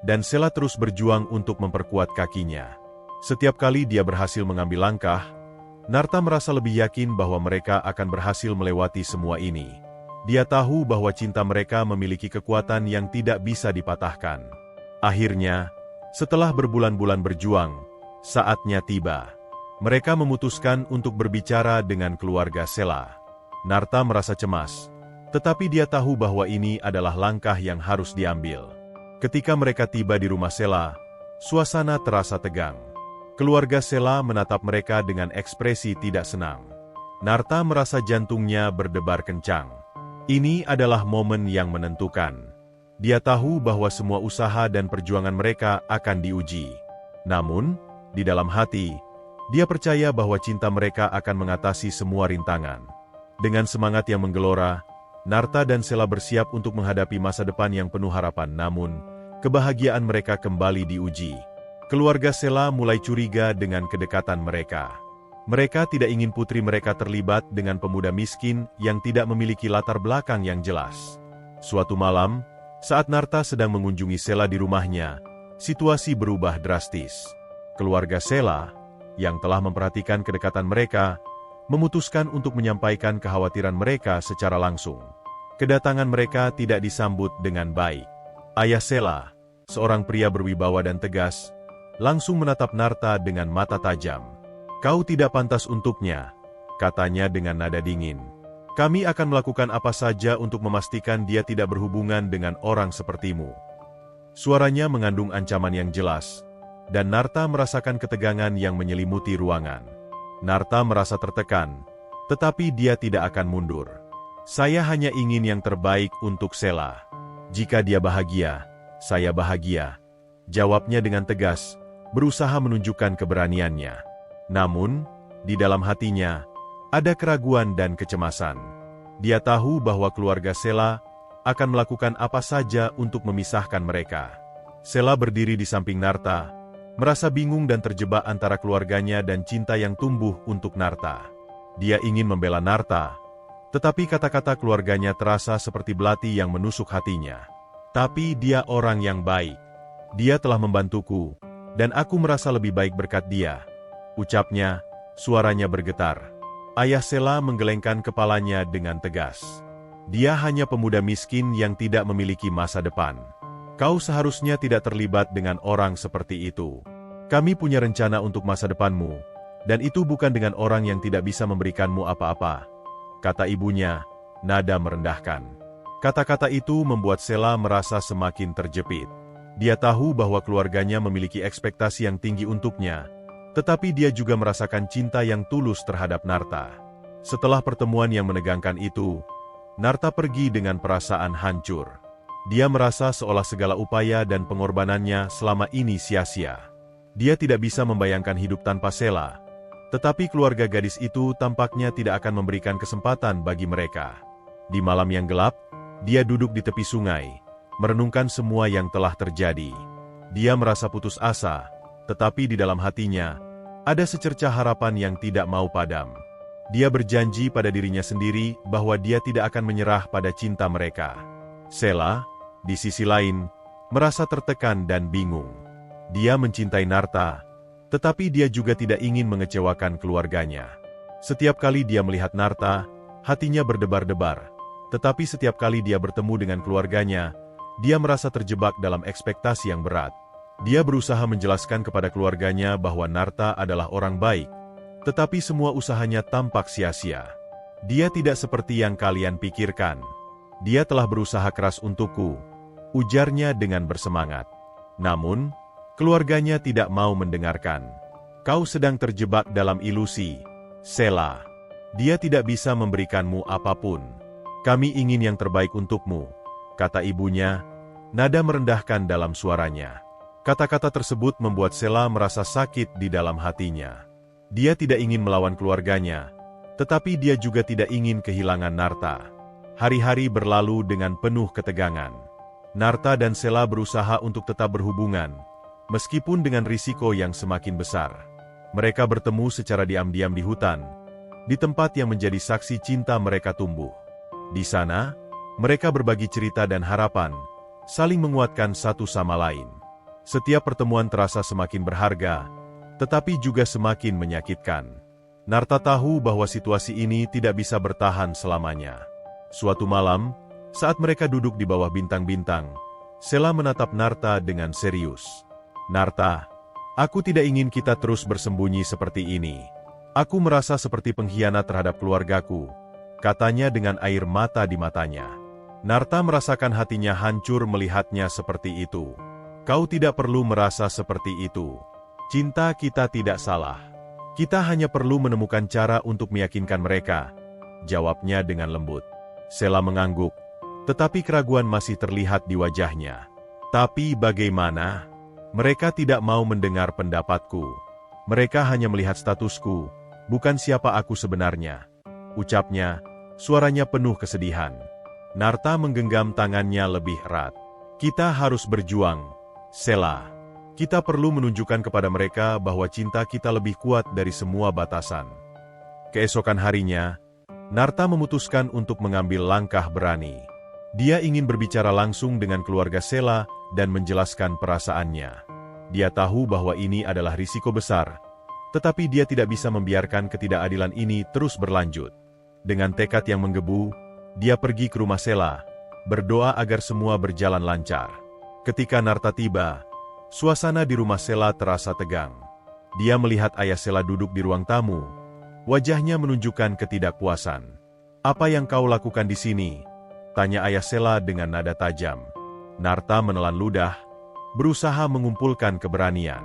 dan Sela terus berjuang untuk memperkuat kakinya. Setiap kali dia berhasil mengambil langkah, Narta merasa lebih yakin bahwa mereka akan berhasil melewati semua ini. Dia tahu bahwa cinta mereka memiliki kekuatan yang tidak bisa dipatahkan. Akhirnya, setelah berbulan-bulan berjuang, saatnya tiba. Mereka memutuskan untuk berbicara dengan keluarga Sela. Narta merasa cemas, tetapi dia tahu bahwa ini adalah langkah yang harus diambil. Ketika mereka tiba di rumah Sela, suasana terasa tegang. Keluarga Sela menatap mereka dengan ekspresi tidak senang. Narta merasa jantungnya berdebar kencang. Ini adalah momen yang menentukan. Dia tahu bahwa semua usaha dan perjuangan mereka akan diuji. Namun, di dalam hati, dia percaya bahwa cinta mereka akan mengatasi semua rintangan. Dengan semangat yang menggelora, Narta dan Sela bersiap untuk menghadapi masa depan yang penuh harapan. Namun, kebahagiaan mereka kembali diuji. Keluarga Sela mulai curiga dengan kedekatan mereka. Mereka tidak ingin putri mereka terlibat dengan pemuda miskin yang tidak memiliki latar belakang yang jelas. Suatu malam, saat Narta sedang mengunjungi Sela di rumahnya, situasi berubah drastis. Keluarga Sela, yang telah memperhatikan kedekatan mereka, memutuskan untuk menyampaikan kekhawatiran mereka secara langsung. Kedatangan mereka tidak disambut dengan baik. Ayah Sela, seorang pria berwibawa dan tegas, langsung menatap Narta dengan mata tajam. "Kau tidak pantas untuknya," katanya dengan nada dingin. "Kami akan melakukan apa saja untuk memastikan dia tidak berhubungan dengan orang sepertimu." Suaranya mengandung ancaman yang jelas, dan Narta merasakan ketegangan yang menyelimuti ruangan. Narta merasa tertekan, tetapi dia tidak akan mundur. "Saya hanya ingin yang terbaik untuk Sela. Jika dia bahagia, saya bahagia," jawabnya dengan tegas, berusaha menunjukkan keberaniannya. Namun, di dalam hatinya, ada keraguan dan kecemasan. Dia tahu bahwa keluarga Sela akan melakukan apa saja untuk memisahkan mereka. Sela berdiri di samping Narta, merasa bingung dan terjebak antara keluarganya dan cinta yang tumbuh untuk Narta. Dia ingin membela Narta, tetapi kata-kata keluarganya terasa seperti belati yang menusuk hatinya. Tapi dia orang yang baik. Dia telah membantuku, dan aku merasa lebih baik berkat dia, ucapnya, suaranya bergetar. Ayah Sela menggelengkan kepalanya dengan tegas. Dia hanya pemuda miskin yang tidak memiliki masa depan. Kau seharusnya tidak terlibat dengan orang seperti itu. Kami punya rencana untuk masa depanmu, dan itu bukan dengan orang yang tidak bisa memberikanmu apa-apa, kata ibunya, nada merendahkan. Kata-kata itu membuat Sela merasa semakin terjepit. Dia tahu bahwa keluarganya memiliki ekspektasi yang tinggi untuknya, tetapi dia juga merasakan cinta yang tulus terhadap Narta. Setelah pertemuan yang menegangkan itu, Narta pergi dengan perasaan hancur. Dia merasa seolah segala upaya dan pengorbanannya selama ini sia-sia. Dia tidak bisa membayangkan hidup tanpa Sela, tetapi keluarga gadis itu tampaknya tidak akan memberikan kesempatan bagi mereka. Di malam yang gelap, dia duduk di tepi sungai, merenungkan semua yang telah terjadi. Dia merasa putus asa, tetapi di dalam hatinya, ada secercah harapan yang tidak mau padam. Dia berjanji pada dirinya sendiri bahwa dia tidak akan menyerah pada cinta mereka. Sela, di sisi lain, merasa tertekan dan bingung. Dia mencintai Narta, tetapi dia juga tidak ingin mengecewakan keluarganya. Setiap kali dia melihat Narta, hatinya berdebar-debar. Tetapi setiap kali dia bertemu dengan keluarganya, dia merasa terjebak dalam ekspektasi yang berat. Dia berusaha menjelaskan kepada keluarganya bahwa Narta adalah orang baik, tetapi semua usahanya tampak sia-sia. Dia tidak seperti yang kalian pikirkan. Dia telah berusaha keras untukku, ujarnya dengan bersemangat. Namun, keluarganya tidak mau mendengarkan. Kau sedang terjebak dalam ilusi, Sela. Dia tidak bisa memberikanmu apapun. Kami ingin yang terbaik untukmu, kata ibunya, nada merendahkan dalam suaranya. Kata-kata tersebut membuat Sela merasa sakit di dalam hatinya. Dia tidak ingin melawan keluarganya, tetapi dia juga tidak ingin kehilangan Narta. Hari-hari berlalu dengan penuh ketegangan. Narta dan Sela berusaha untuk tetap berhubungan, meskipun dengan risiko yang semakin besar. Mereka bertemu secara diam-diam di hutan, di tempat yang menjadi saksi cinta mereka tumbuh. Di sana, mereka berbagi cerita dan harapan, saling menguatkan satu sama lain. Setiap pertemuan terasa semakin berharga, tetapi juga semakin menyakitkan. Narta tahu bahwa situasi ini tidak bisa bertahan selamanya. Suatu malam, saat mereka duduk di bawah bintang-bintang, Sela menatap Narta dengan serius. Narta, aku tidak ingin kita terus bersembunyi seperti ini. Aku merasa seperti pengkhianat terhadap keluargaku, katanya dengan air mata di matanya. Narta merasakan hatinya hancur melihatnya seperti itu. Kau tidak perlu merasa seperti itu. Cinta kita tidak salah. Kita hanya perlu menemukan cara untuk meyakinkan mereka, jawabnya dengan lembut. Sela mengangguk, tetapi keraguan masih terlihat di wajahnya. Tapi bagaimana? Mereka tidak mau mendengar pendapatku. Mereka hanya melihat statusku, bukan siapa aku sebenarnya, ucapnya, suaranya penuh kesedihan. Narta menggenggam tangannya lebih erat. Kita harus berjuang, Sela. Kita perlu menunjukkan kepada mereka bahwa cinta kita lebih kuat dari semua batasan. Keesokan harinya, Narta memutuskan untuk mengambil langkah berani. Dia ingin berbicara langsung dengan keluarga Sela dan menjelaskan perasaannya. Dia tahu bahwa ini adalah risiko besar, tetapi dia tidak bisa membiarkan ketidakadilan ini terus berlanjut. Dengan tekad yang menggebu, dia pergi ke rumah Sela, berdoa agar semua berjalan lancar. Ketika Narta tiba, suasana di rumah Sela terasa tegang. Dia melihat ayah Sela duduk di ruang tamu. Wajahnya menunjukkan ketidakpuasan. Apa yang kau lakukan di sini? Tanya ayah Sela dengan nada tajam. Narta menelan ludah, berusaha mengumpulkan keberanian.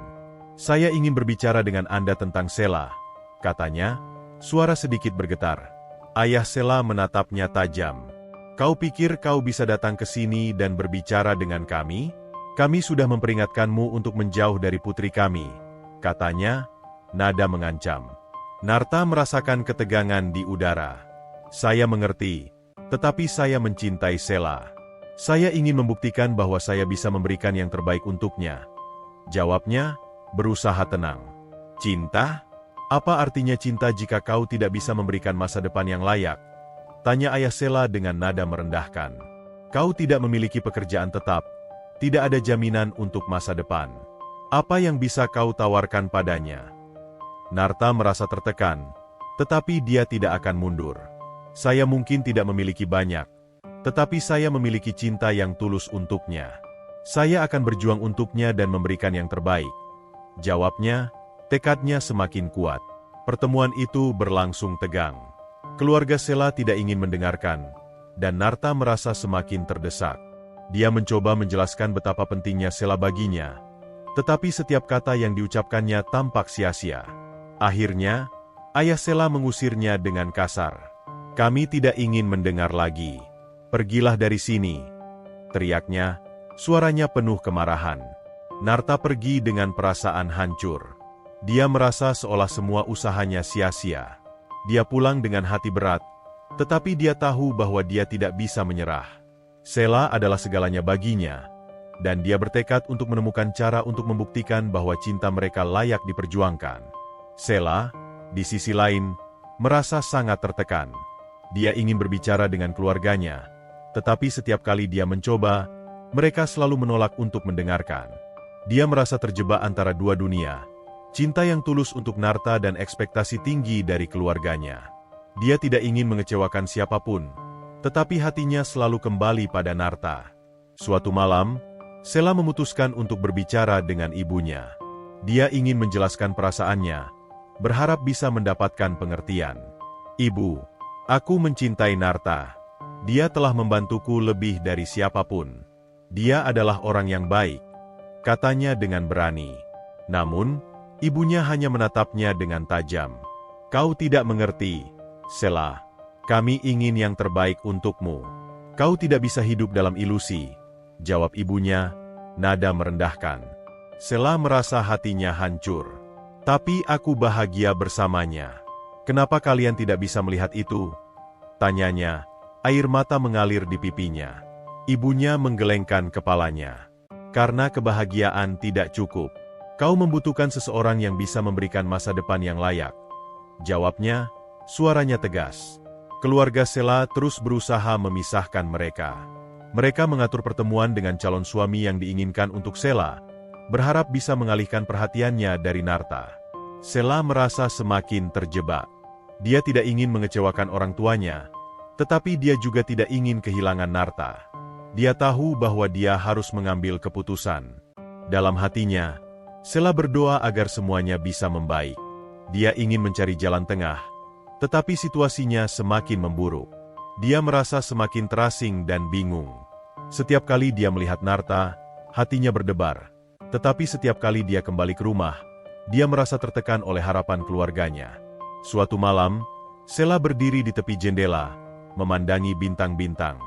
Saya ingin berbicara dengan Anda tentang Sela, katanya, suara sedikit bergetar. Ayah Sela menatapnya tajam. Kau pikir kau bisa datang ke sini dan berbicara dengan kami? Kami sudah memperingatkanmu untuk menjauh dari putri kami, katanya, nada mengancam. Narta merasakan ketegangan di udara. Saya mengerti, tetapi saya mencintai Sela. Saya ingin membuktikan bahwa saya bisa memberikan yang terbaik untuknya, jawabnya, berusaha tenang. Cinta? Apa artinya cinta jika kau tidak bisa memberikan masa depan yang layak? Tanya ayah Sela dengan nada merendahkan. Kau tidak memiliki pekerjaan tetap, tidak ada jaminan untuk masa depan. Apa yang bisa kau tawarkan padanya? Narta merasa tertekan, tetapi dia tidak akan mundur. Saya mungkin tidak memiliki banyak, tetapi saya memiliki cinta yang tulus untuknya. Saya akan berjuang untuknya dan memberikan yang terbaik. Jawabnya, tekadnya semakin kuat. Pertemuan itu berlangsung tegang. Keluarga Sela tidak ingin mendengarkan, dan Narta merasa semakin terdesak. Dia mencoba menjelaskan betapa pentingnya Sela baginya, tetapi setiap kata yang diucapkannya tampak sia-sia. Akhirnya, ayah Sela mengusirnya dengan kasar. Kami tidak ingin mendengar lagi. Pergilah dari sini, teriaknya, suaranya penuh kemarahan. Narta pergi dengan perasaan hancur. Dia merasa seolah semua usahanya sia-sia. Dia pulang dengan hati berat, tetapi dia tahu bahwa dia tidak bisa menyerah. Sela adalah segalanya baginya, dan dia bertekad untuk menemukan cara untuk membuktikan bahwa cinta mereka layak diperjuangkan. Sela, di sisi lain, merasa sangat tertekan. Dia ingin berbicara dengan keluarganya, tetapi setiap kali dia mencoba, mereka selalu menolak untuk mendengarkan. Dia merasa terjebak antara dua dunia, cinta yang tulus untuk Narta dan ekspektasi tinggi dari keluarganya. Dia tidak ingin mengecewakan siapapun, tetapi hatinya selalu kembali pada Narta. Suatu malam, Sela memutuskan untuk berbicara dengan ibunya. Dia ingin menjelaskan perasaannya, berharap bisa mendapatkan pengertian. Ibu, aku mencintai Narta. Dia telah membantuku lebih dari siapapun. Dia adalah orang yang baik, katanya dengan berani. Namun, ibunya hanya menatapnya dengan tajam. Kau tidak mengerti, Sela. Kami ingin yang terbaik untukmu. Kau tidak bisa hidup dalam ilusi, jawab ibunya, nada merendahkan. Sela merasa hatinya hancur. Tapi aku bahagia bersamanya. Kenapa kalian tidak bisa melihat itu? Tanyanya, air mata mengalir di pipinya. Ibunya menggelengkan kepalanya. Karena kebahagiaan tidak cukup. Kau membutuhkan seseorang yang bisa memberikan masa depan yang layak. Jawabnya, suaranya tegas. Keluarga Sela terus berusaha memisahkan mereka. Mereka mengatur pertemuan dengan calon suami yang diinginkan untuk Sela, berharap bisa mengalihkan perhatiannya dari Narta. Sela merasa semakin terjebak. Dia tidak ingin mengecewakan orang tuanya, tetapi dia juga tidak ingin kehilangan Narta. Dia tahu bahwa dia harus mengambil keputusan. Dalam hatinya, Sela berdoa agar semuanya bisa membaik. Dia ingin mencari jalan tengah, tetapi situasinya semakin memburuk. Dia merasa semakin terasing dan bingung. Setiap kali dia melihat Narta, hatinya berdebar. Tetapi setiap kali dia kembali ke rumah, dia merasa tertekan oleh harapan keluarganya. Suatu malam, Sela berdiri di tepi jendela, memandangi bintang-bintang.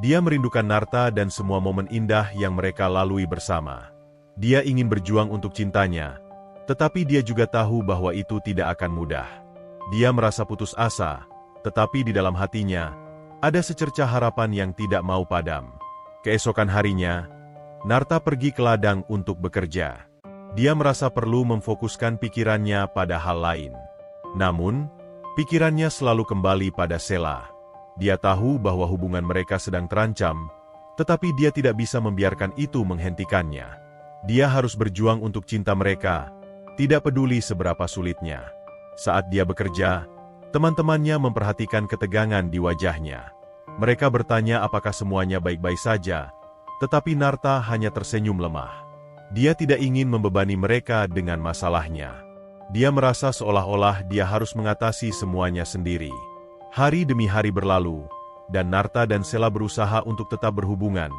Dia merindukan Narta dan semua momen indah yang mereka lalui bersama. Dia ingin berjuang untuk cintanya, tetapi dia juga tahu bahwa itu tidak akan mudah. Dia merasa putus asa, tetapi di dalam hatinya, ada secercah harapan yang tidak mau padam. Keesokan harinya, Narta pergi ke ladang untuk bekerja. Dia merasa perlu memfokuskan pikirannya pada hal lain. Namun, pikirannya selalu kembali pada Sela. Dia tahu bahwa hubungan mereka sedang terancam, tetapi dia tidak bisa membiarkan itu menghentikannya. Dia harus berjuang untuk cinta mereka, tidak peduli seberapa sulitnya. Saat dia bekerja, teman-temannya memperhatikan ketegangan di wajahnya. Mereka bertanya apakah semuanya baik-baik saja, tetapi Narta hanya tersenyum lemah. Dia tidak ingin membebani mereka dengan masalahnya. Dia merasa seolah-olah dia harus mengatasi semuanya sendiri. Hari demi hari berlalu, dan Narta dan Sela berusaha untuk tetap berhubungan,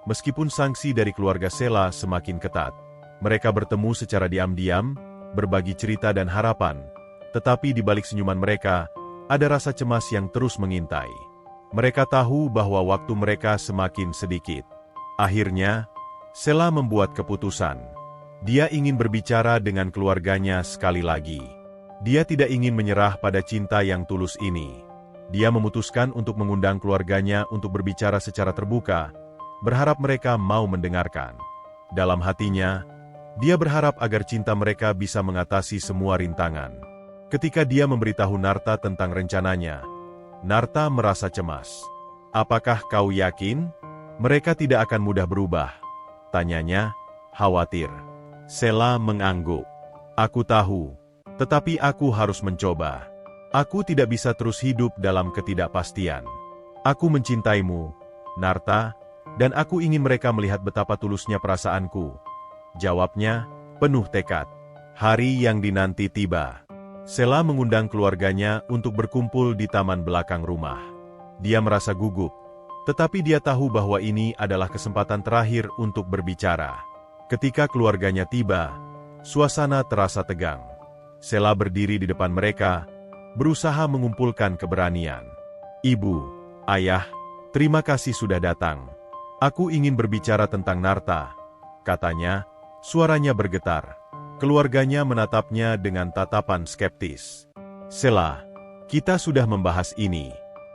meskipun sanksi dari keluarga Sela semakin ketat. Mereka bertemu secara diam-diam, berbagi cerita dan harapan, tetapi di balik senyuman mereka, ada rasa cemas yang terus mengintai. Mereka tahu bahwa waktu mereka semakin sedikit. Akhirnya, Sela membuat keputusan. Dia ingin berbicara dengan keluarganya sekali lagi. Dia tidak ingin menyerah pada cinta yang tulus ini. Dia memutuskan untuk mengundang keluarganya untuk berbicara secara terbuka, berharap mereka mau mendengarkan. Dalam hatinya, Dia berharap agar cinta mereka bisa mengatasi semua rintangan. Ketika dia memberitahu Narta tentang rencananya, Narta merasa cemas. "Apakah kau yakin? Mereka tidak akan mudah berubah?" tanyanya, khawatir. Sela mengangguk. "Aku tahu, tetapi aku harus mencoba. Aku tidak bisa terus hidup dalam ketidakpastian. Aku mencintaimu, Narta, dan aku ingin mereka melihat betapa tulusnya perasaanku," jawabnya, penuh tekad. Hari yang dinanti tiba. Sela mengundang keluarganya untuk berkumpul di taman belakang rumah. Dia merasa gugup, tetapi dia tahu bahwa ini adalah kesempatan terakhir untuk berbicara. Ketika keluarganya tiba, suasana terasa tegang. Sela berdiri di depan mereka, berusaha mengumpulkan keberanian. "Ibu, Ayah, terima kasih sudah datang. Aku ingin berbicara tentang Narta," katanya, suaranya bergetar. Keluarganya menatapnya dengan tatapan skeptis. "Sela, kita sudah membahas ini.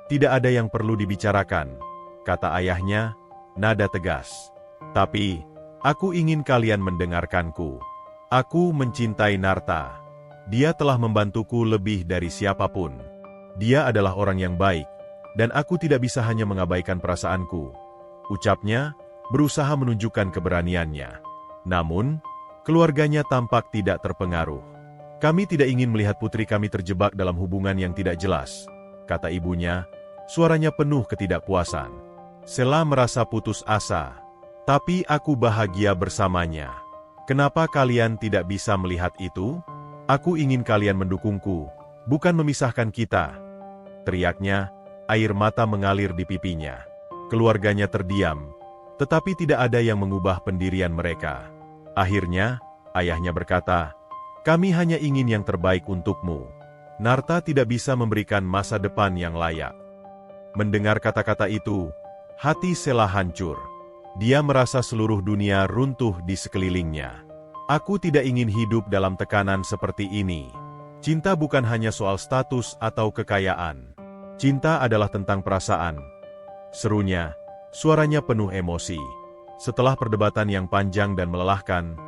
Tidak ada yang perlu dibicarakan," kata ayahnya, nada tegas. "Tapi, aku ingin kalian mendengarkanku. Aku mencintai Narta. Dia telah membantuku lebih dari siapapun. Dia adalah orang yang baik, dan aku tidak bisa hanya mengabaikan perasaanku," ucapnya, berusaha menunjukkan keberaniannya. Namun, keluarganya tampak tidak terpengaruh. "Kami tidak ingin melihat putri kami terjebak dalam hubungan yang tidak jelas," kata ibunya, suaranya penuh ketidakpuasan. Sela merasa putus asa. "Tapi aku bahagia bersamanya. Kenapa kalian tidak bisa melihat itu? Aku ingin kalian mendukungku, bukan memisahkan kita," teriaknya, air mata mengalir di pipinya. Keluarganya terdiam, tetapi tidak ada yang mengubah pendirian mereka. Akhirnya, ayahnya berkata, "Kami hanya ingin yang terbaik untukmu. Narta tidak bisa memberikan masa depan yang layak." Mendengar kata-kata itu, hati Sela hancur. Dia merasa seluruh dunia runtuh di sekelilingnya. "Aku tidak ingin hidup dalam tekanan seperti ini. Cinta bukan hanya soal status atau kekayaan. Cinta adalah tentang perasaan," serunya, suaranya penuh emosi. Setelah perdebatan yang panjang dan melelahkan,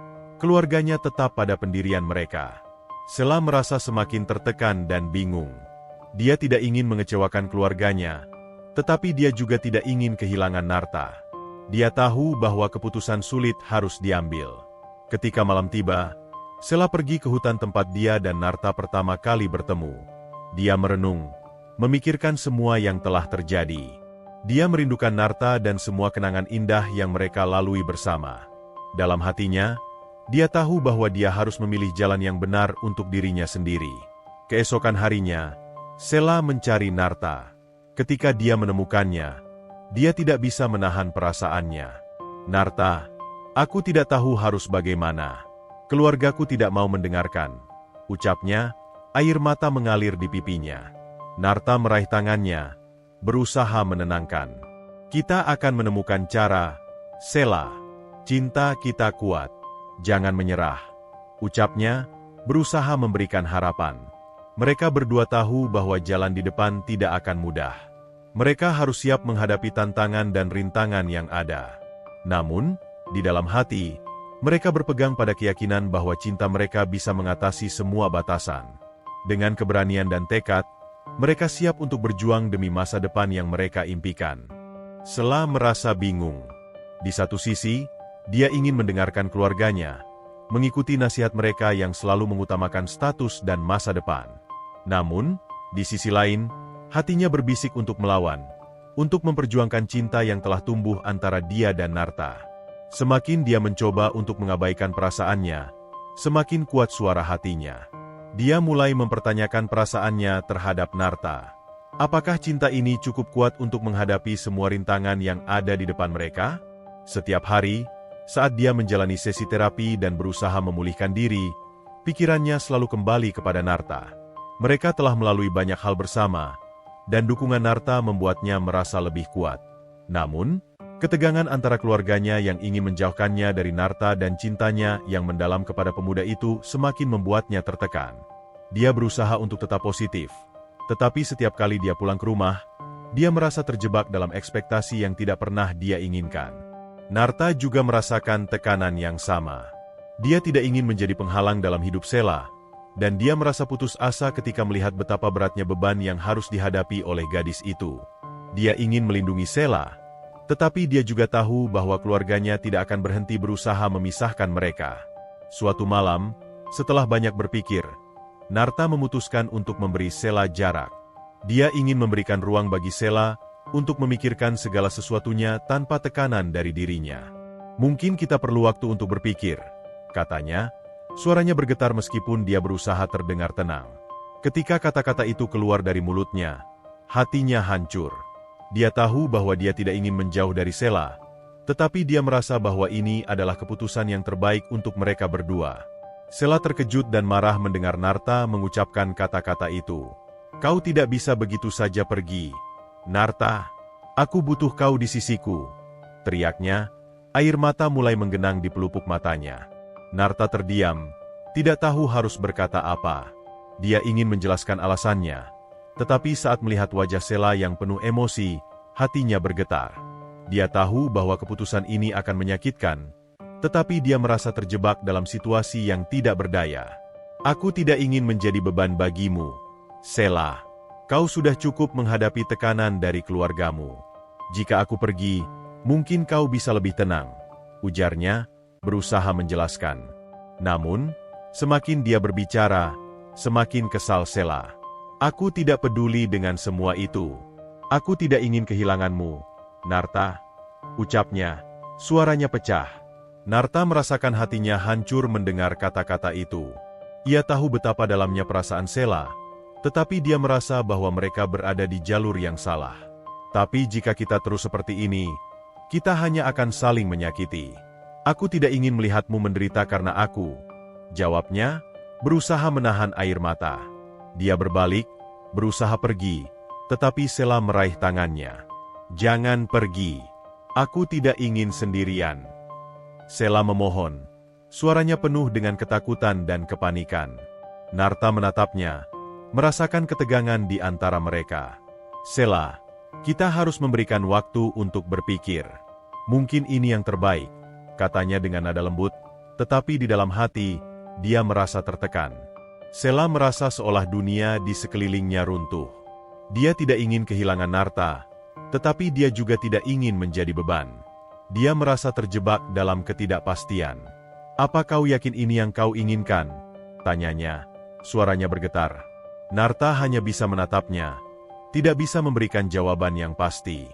keluarganya tetap pada pendirian mereka. Sela merasa semakin tertekan dan bingung. Dia tidak ingin mengecewakan keluarganya, tetapi dia juga tidak ingin kehilangan Narta. Dia tahu bahwa keputusan sulit harus diambil. Ketika malam tiba, Sela pergi ke hutan tempat dia dan Narta pertama kali bertemu. Dia merenung, memikirkan semua yang telah terjadi. Dia merindukan Narta dan semua kenangan indah yang mereka lalui bersama. Dalam hatinya, dia tahu bahwa dia harus memilih jalan yang benar untuk dirinya sendiri. Keesokan harinya, Sela mencari Narta. Ketika dia menemukannya, dia tidak bisa menahan perasaannya. "Narta, aku tidak tahu harus bagaimana. Keluargaku tidak mau mendengarkan," ucapnya, air mata mengalir di pipinya. Narta meraih tangannya, berusaha menenangkan. "Kita akan menemukan cara, Sela. Cinta kita kuat. Jangan menyerah," ucapnya, berusaha memberikan harapan. Mereka berdua tahu bahwa jalan di depan tidak akan mudah. Mereka harus siap menghadapi tantangan dan rintangan yang ada. Namun, di dalam hati, mereka berpegang pada keyakinan bahwa cinta mereka bisa mengatasi semua batasan. Dengan keberanian dan tekad, mereka siap untuk berjuang demi masa depan yang mereka impikan. Sela merasa bingung. Di satu sisi, dia ingin mendengarkan keluarganya, mengikuti nasihat mereka yang selalu mengutamakan status dan masa depan. Namun, di sisi lain, hatinya berbisik untuk melawan, untuk memperjuangkan cinta yang telah tumbuh antara dia dan Narta. Semakin dia mencoba untuk mengabaikan perasaannya, semakin kuat suara hatinya. Dia mulai mempertanyakan perasaannya terhadap Narta. Apakah cinta ini cukup kuat untuk menghadapi semua rintangan yang ada di depan mereka? Setiap hari, saat dia menjalani sesi terapi dan berusaha memulihkan diri, pikirannya selalu kembali kepada Narta. Mereka telah melalui banyak hal bersama, dan dukungan Narta membuatnya merasa lebih kuat. Namun, ketegangan antara keluarganya yang ingin menjauhkannya dari Narta dan cintanya yang mendalam kepada pemuda itu semakin membuatnya tertekan. Dia berusaha untuk tetap positif, tetapi setiap kali dia pulang ke rumah, dia merasa terjebak dalam ekspektasi yang tidak pernah dia inginkan. Narta juga merasakan tekanan yang sama. Dia tidak ingin menjadi penghalang dalam hidup Sheila, dan dia merasa putus asa ketika melihat betapa beratnya beban yang harus dihadapi oleh gadis itu. Dia ingin melindungi Sheila, tetapi dia juga tahu bahwa keluarganya tidak akan berhenti berusaha memisahkan mereka. Suatu malam, setelah banyak berpikir, Narta memutuskan untuk memberi Sheila jarak. Dia ingin memberikan ruang bagi Sheila untuk memikirkan segala sesuatunya tanpa tekanan dari dirinya. "Mungkin kita perlu waktu untuk berpikir," katanya. Suaranya bergetar meskipun dia berusaha terdengar tenang. Ketika kata-kata itu keluar dari mulutnya, hatinya hancur. Dia tahu bahwa dia tidak ingin menjauh dari Sheila, tetapi dia merasa bahwa ini adalah keputusan yang terbaik untuk mereka berdua. Sheila terkejut dan marah mendengar Narta mengucapkan kata-kata itu. "Kau tidak bisa begitu saja pergi, Narta. Aku butuh kau di sisiku," teriaknya. Air mata mulai menggenang di pelupuk matanya. Narta terdiam, tidak tahu harus berkata apa. Dia ingin menjelaskan alasannya, tetapi saat melihat wajah Sheila yang penuh emosi, hatinya bergetar. Dia tahu bahwa keputusan ini akan menyakitkan, tetapi dia merasa terjebak dalam situasi yang tidak berdaya. "Aku tidak ingin menjadi beban bagimu, Sheila. Kau sudah cukup menghadapi tekanan dari keluargamu. Jika aku pergi, mungkin kau bisa lebih tenang," ujarnya, berusaha menjelaskan. Namun, semakin dia berbicara, semakin kesal Sheila. "Aku tidak peduli dengan semua itu. Aku tidak ingin kehilanganmu, Narta," ucapnya. Suaranya pecah. Narta merasakan hatinya hancur mendengar kata-kata itu. Ia tahu betapa dalamnya perasaan Sheila, tetapi dia merasa bahwa mereka berada di jalur yang salah. "Tapi jika kita terus seperti ini, kita hanya akan saling menyakiti. Aku tidak ingin melihatmu menderita karena aku," jawabnya, berusaha menahan air mata. Dia berbalik, berusaha pergi, tetapi Sheila meraih tangannya. "Jangan pergi. Aku tidak ingin sendirian," Sheila memohon. Suaranya penuh dengan ketakutan dan kepanikan. Narta menatapnya, merasakan ketegangan di antara mereka. "Sheila, kita harus memberikan waktu untuk berpikir. Mungkin ini yang terbaik," katanya dengan nada lembut, tetapi di dalam hati, dia merasa tertekan. Sheila merasa seolah dunia di sekelilingnya runtuh. Dia tidak ingin kehilangan Narta, tetapi dia juga tidak ingin menjadi beban. Dia merasa terjebak dalam ketidakpastian. "Apa kau yakin ini yang kau inginkan?" tanyanya. Suaranya bergetar. Narta hanya bisa menatapnya, tidak bisa memberikan jawaban yang pasti.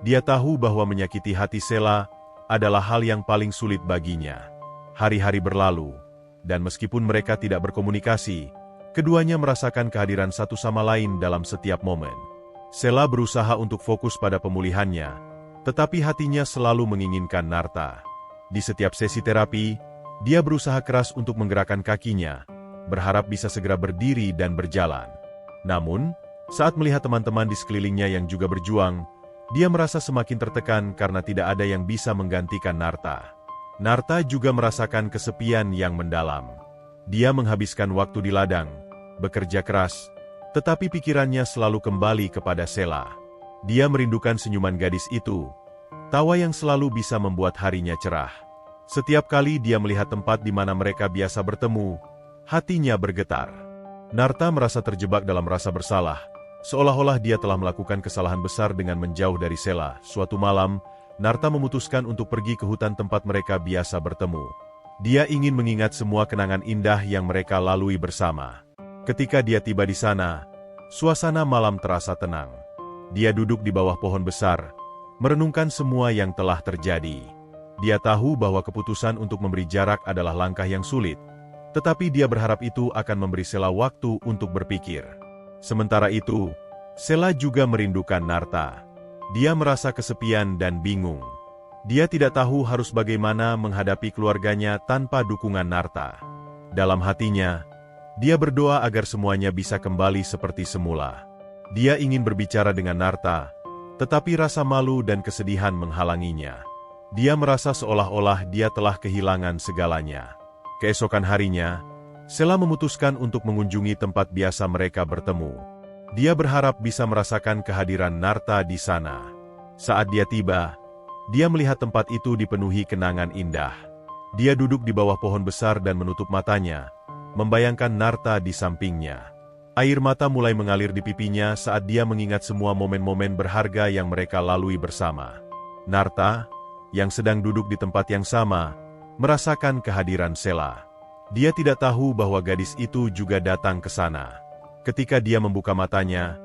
Dia tahu bahwa menyakiti hati Sheila adalah hal yang paling sulit baginya. Hari-hari berlalu, dan meskipun mereka tidak berkomunikasi, keduanya merasakan kehadiran satu sama lain dalam setiap momen. Sheila berusaha untuk fokus pada pemulihannya, tetapi hatinya selalu menginginkan Narta. Di setiap sesi terapi, dia berusaha keras untuk menggerakkan kakinya, berharap bisa segera berdiri dan berjalan. Namun, saat melihat teman-teman di sekelilingnya yang juga berjuang, dia merasa semakin tertekan karena tidak ada yang bisa menggantikan Narta. Narta juga merasakan kesepian yang mendalam. Dia menghabiskan waktu di ladang, bekerja keras, tetapi pikirannya selalu kembali kepada Sheila. Dia merindukan senyuman gadis itu, tawa yang selalu bisa membuat harinya cerah. Setiap kali dia melihat tempat di mana mereka biasa bertemu, hatinya bergetar. Narta merasa terjebak dalam rasa bersalah, seolah-olah dia telah melakukan kesalahan besar dengan menjauh dari Sheila. Suatu malam, Narta memutuskan untuk pergi ke hutan tempat mereka biasa bertemu. Dia ingin mengingat semua kenangan indah yang mereka lalui bersama. Ketika dia tiba di sana, suasana malam terasa tenang. Dia duduk di bawah pohon besar, merenungkan semua yang telah terjadi. Dia tahu bahwa keputusan untuk memberi jarak adalah langkah yang sulit, tetapi dia berharap itu akan memberi Sheila waktu untuk berpikir. Sementara itu, Sheila juga merindukan Narta. Dia merasa kesepian dan bingung. Dia tidak tahu harus bagaimana menghadapi keluarganya tanpa dukungan Narta. Dalam hatinya, dia berdoa agar semuanya bisa kembali seperti semula. Dia ingin berbicara dengan Narta, tetapi rasa malu dan kesedihan menghalanginya. Dia merasa seolah-olah dia telah kehilangan segalanya. Keesokan harinya, Sheila memutuskan untuk mengunjungi tempat biasa mereka bertemu. Dia berharap bisa merasakan kehadiran Narta di sana. Saat dia tiba, dia melihat tempat itu dipenuhi kenangan indah. Dia duduk di bawah pohon besar dan menutup matanya, membayangkan Narta di sampingnya. Air mata mulai mengalir di pipinya saat dia mengingat semua momen-momen berharga yang mereka lalui bersama. Narta, yang sedang duduk di tempat yang sama, merasakan kehadiran Sela. Dia tidak tahu bahwa gadis itu juga datang ke sana. Ketika dia membuka matanya,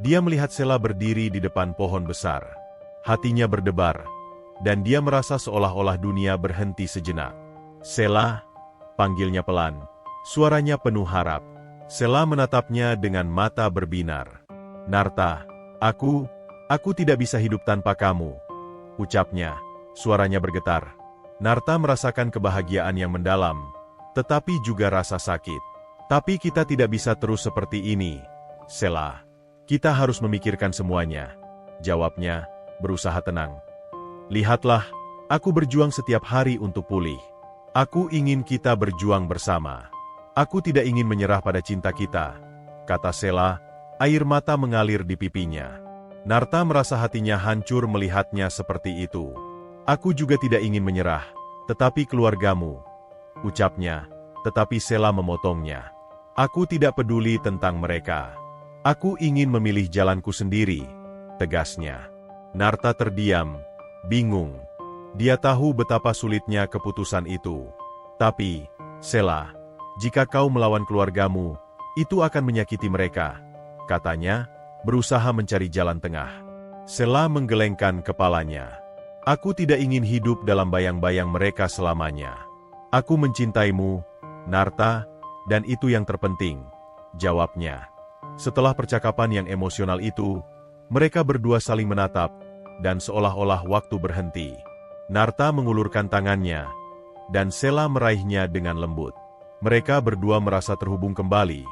dia melihat Sela berdiri di depan pohon besar. Hatinya berdebar, dan dia merasa seolah-olah dunia berhenti sejenak. "Sela," panggilnya pelan. Suaranya penuh harap. Sela menatapnya dengan mata berbinar. "Narta, aku tidak bisa hidup tanpa kamu," ucapnya. Suaranya bergetar. Narta merasakan kebahagiaan yang mendalam, tetapi juga rasa sakit. "Tapi kita tidak bisa terus seperti ini, Sela. Kita harus memikirkan semuanya," jawabnya, berusaha tenang. "Lihatlah, aku berjuang setiap hari untuk pulih. Aku ingin kita berjuang bersama. Aku tidak ingin menyerah pada cinta kita," kata Sela, air mata mengalir di pipinya. Narta merasa hatinya hancur melihatnya seperti itu. "Aku juga tidak ingin menyerah, tetapi keluargamu," ucapnya, tetapi Sela memotongnya. "Aku tidak peduli tentang mereka. Aku ingin memilih jalanku sendiri," tegasnya. Narta terdiam, bingung. Dia tahu betapa sulitnya keputusan itu. "Tapi, Sela, jika kau melawan keluargamu, itu akan menyakiti mereka," katanya, berusaha mencari jalan tengah. Sela menggelengkan kepalanya. "Aku tidak ingin hidup dalam bayang-bayang mereka selamanya. Aku mencintaimu, Narta, dan itu yang terpenting," jawabnya. Setelah percakapan yang emosional itu, mereka berdua saling menatap, dan seolah-olah waktu berhenti. Narta mengulurkan tangannya, dan Sela meraihnya dengan lembut. Mereka berdua merasa terhubung kembali,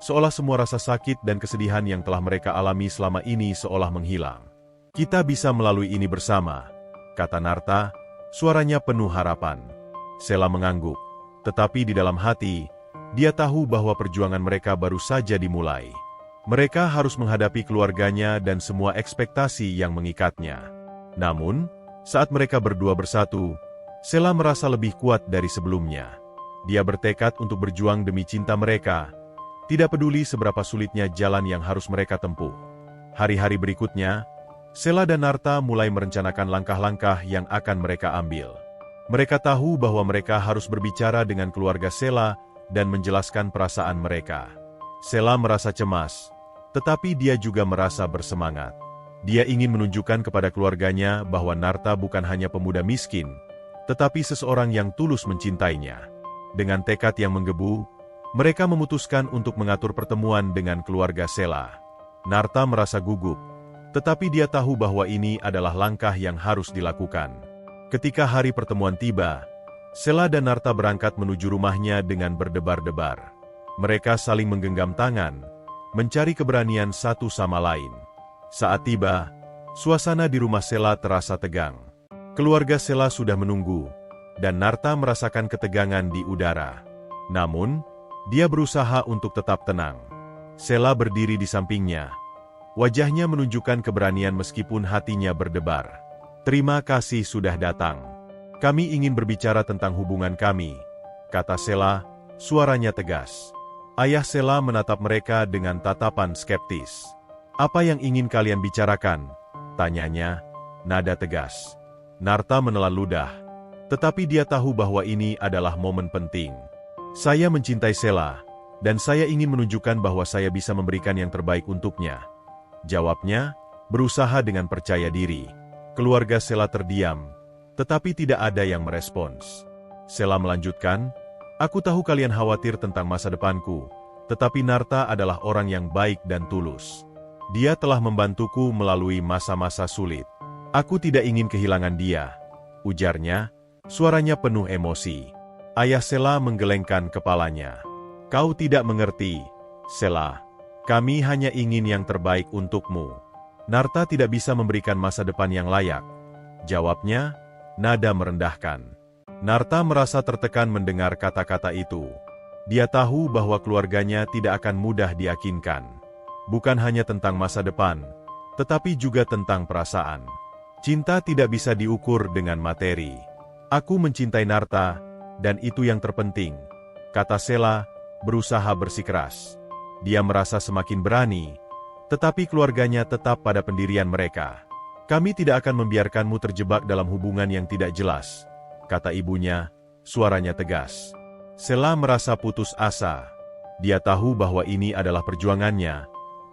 seolah semua rasa sakit dan kesedihan yang telah mereka alami selama ini seolah menghilang. "Kita bisa melalui ini bersama," kata Narta, suaranya penuh harapan. Sela mengangguk, tetapi di dalam hati, dia tahu bahwa perjuangan mereka baru saja dimulai. Mereka harus menghadapi keluarganya dan semua ekspektasi yang mengikatnya. Namun, saat mereka berdua bersatu, Sela merasa lebih kuat dari sebelumnya. Dia bertekad untuk berjuang demi cinta mereka, tidak peduli seberapa sulitnya jalan yang harus mereka tempuh. Hari-hari berikutnya, Sela dan Narta mulai merencanakan langkah-langkah yang akan mereka ambil. Mereka tahu bahwa mereka harus berbicara dengan keluarga Sela dan menjelaskan perasaan mereka. Sela merasa cemas, tetapi dia juga merasa bersemangat. Dia ingin menunjukkan kepada keluarganya bahwa Narta bukan hanya pemuda miskin, tetapi seseorang yang tulus mencintainya. Dengan tekad yang menggebu, mereka memutuskan untuk mengatur pertemuan dengan keluarga Sela. Narta merasa gugup, tetapi dia tahu bahwa ini adalah langkah yang harus dilakukan. Ketika hari pertemuan tiba, Sela dan Narta berangkat menuju rumahnya dengan berdebar-debar. Mereka saling menggenggam tangan, mencari keberanian satu sama lain. Saat tiba, suasana di rumah Sela terasa tegang. Keluarga Sela sudah menunggu, dan Narta merasakan ketegangan di udara. Namun, dia berusaha untuk tetap tenang. Sela berdiri di sampingnya. Wajahnya menunjukkan keberanian meskipun hatinya berdebar. "Terima kasih sudah datang. Kami ingin berbicara tentang hubungan kami," kata Sela, suaranya tegas. Ayah Sela menatap mereka dengan tatapan skeptis. "Apa yang ingin kalian bicarakan?" tanyanya, nada tegas. Narta menelan ludah, tetapi dia tahu bahwa ini adalah momen penting. "Saya mencintai Sela, dan saya ingin menunjukkan bahwa saya bisa memberikan yang terbaik untuknya," jawabnya, berusaha dengan percaya diri. Keluarga Sela terdiam, tetapi tidak ada yang merespons. Sela melanjutkan, "Aku tahu kalian khawatir tentang masa depanku, tetapi Narta adalah orang yang baik dan tulus. Dia telah membantuku melalui masa-masa sulit. Aku tidak ingin kehilangan dia," ujarnya, suaranya penuh emosi. Ayah Sela menggelengkan kepalanya. "Kau tidak mengerti, Sela. Kami hanya ingin yang terbaik untukmu. Narta tidak bisa memberikan masa depan yang layak," jawabnya, nada merendahkan. Narta merasa tertekan mendengar kata-kata itu. Dia tahu bahwa keluarganya tidak akan mudah diyakinkan. Bukan hanya tentang masa depan, tetapi juga tentang perasaan. Cinta tidak bisa diukur dengan materi. "Aku mencintai Narta, Dan itu yang terpenting, kata Sela, berusaha bersikeras. Dia merasa semakin berani, tetapi keluarganya tetap pada pendirian mereka. Kami tidak akan membiarkanmu terjebak dalam hubungan yang tidak jelas, kata ibunya, suaranya tegas. Sela merasa putus asa. Dia tahu bahwa ini adalah perjuangannya,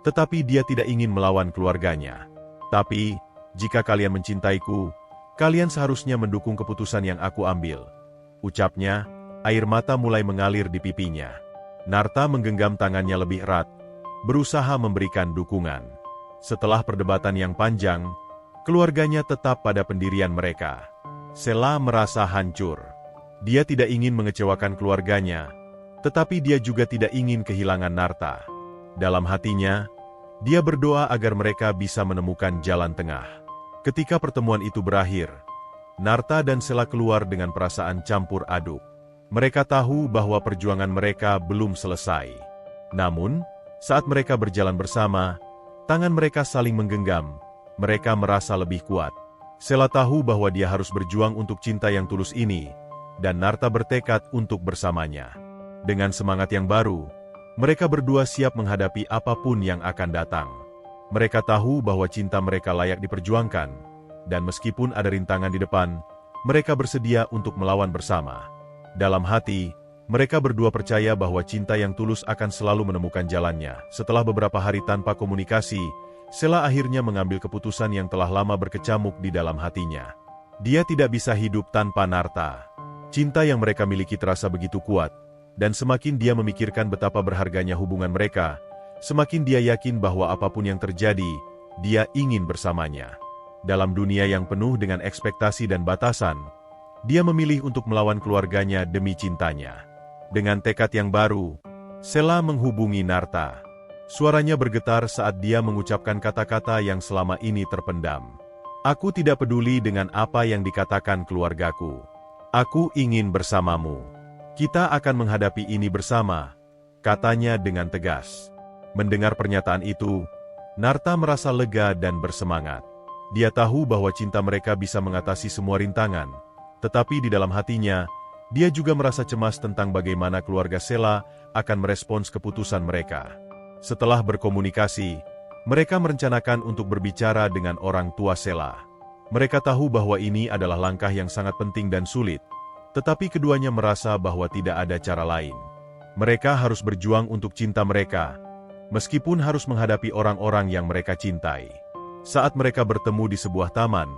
tetapi dia tidak ingin melawan keluarganya. Tapi, jika kalian mencintaiku, kalian seharusnya mendukung keputusan yang aku ambil. Ucapnya, air mata mulai mengalir di pipinya. Narta menggenggam tangannya lebih erat, berusaha memberikan dukungan. Setelah perdebatan yang panjang, keluarganya tetap pada pendirian mereka. Sela merasa hancur. Dia tidak ingin mengecewakan keluarganya, tetapi dia juga tidak ingin kehilangan Narta. Dalam hatinya, dia berdoa agar mereka bisa menemukan jalan tengah. Ketika pertemuan itu berakhir, Narta dan Sela keluar dengan perasaan campur aduk. Mereka tahu bahwa perjuangan mereka belum selesai. Namun, saat mereka berjalan bersama, tangan mereka saling menggenggam. Mereka merasa lebih kuat. Sela tahu bahwa dia harus berjuang untuk cinta yang tulus ini, dan Narta bertekad untuk bersamanya. Dengan semangat yang baru, mereka berdua siap menghadapi apapun yang akan datang. Mereka tahu bahwa cinta mereka layak diperjuangkan, dan meskipun ada rintangan di depan, mereka bersedia untuk melawan bersama. Dalam hati, mereka berdua percaya bahwa cinta yang tulus akan selalu menemukan jalannya. Setelah beberapa hari tanpa komunikasi, Sela akhirnya mengambil keputusan yang telah lama berkecamuk di dalam hatinya. Dia tidak bisa hidup tanpa Narta. Cinta yang mereka miliki terasa begitu kuat, dan semakin dia memikirkan betapa berharganya hubungan mereka, semakin dia yakin bahwa apapun yang terjadi, dia ingin bersamanya. Dalam dunia yang penuh dengan ekspektasi dan batasan, dia memilih untuk melawan keluarganya demi cintanya. Dengan tekad yang baru, Sela menghubungi Narta. Suaranya bergetar saat dia mengucapkan kata-kata yang selama ini terpendam. Aku tidak peduli dengan apa yang dikatakan keluargaku. Aku ingin bersamamu. Kita akan menghadapi ini bersama, katanya dengan tegas. Mendengar pernyataan itu, Narta merasa lega dan bersemangat. Dia tahu bahwa cinta mereka bisa mengatasi semua rintangan, tetapi di dalam hatinya, dia juga merasa cemas tentang bagaimana keluarga Sela akan merespons keputusan mereka. Setelah berkomunikasi, mereka merencanakan untuk berbicara dengan orang tua Sela. Mereka tahu bahwa ini adalah langkah yang sangat penting dan sulit, tetapi keduanya merasa bahwa tidak ada cara lain. Mereka harus berjuang untuk cinta mereka, meskipun harus menghadapi orang-orang yang mereka cintai. Saat mereka bertemu di sebuah taman,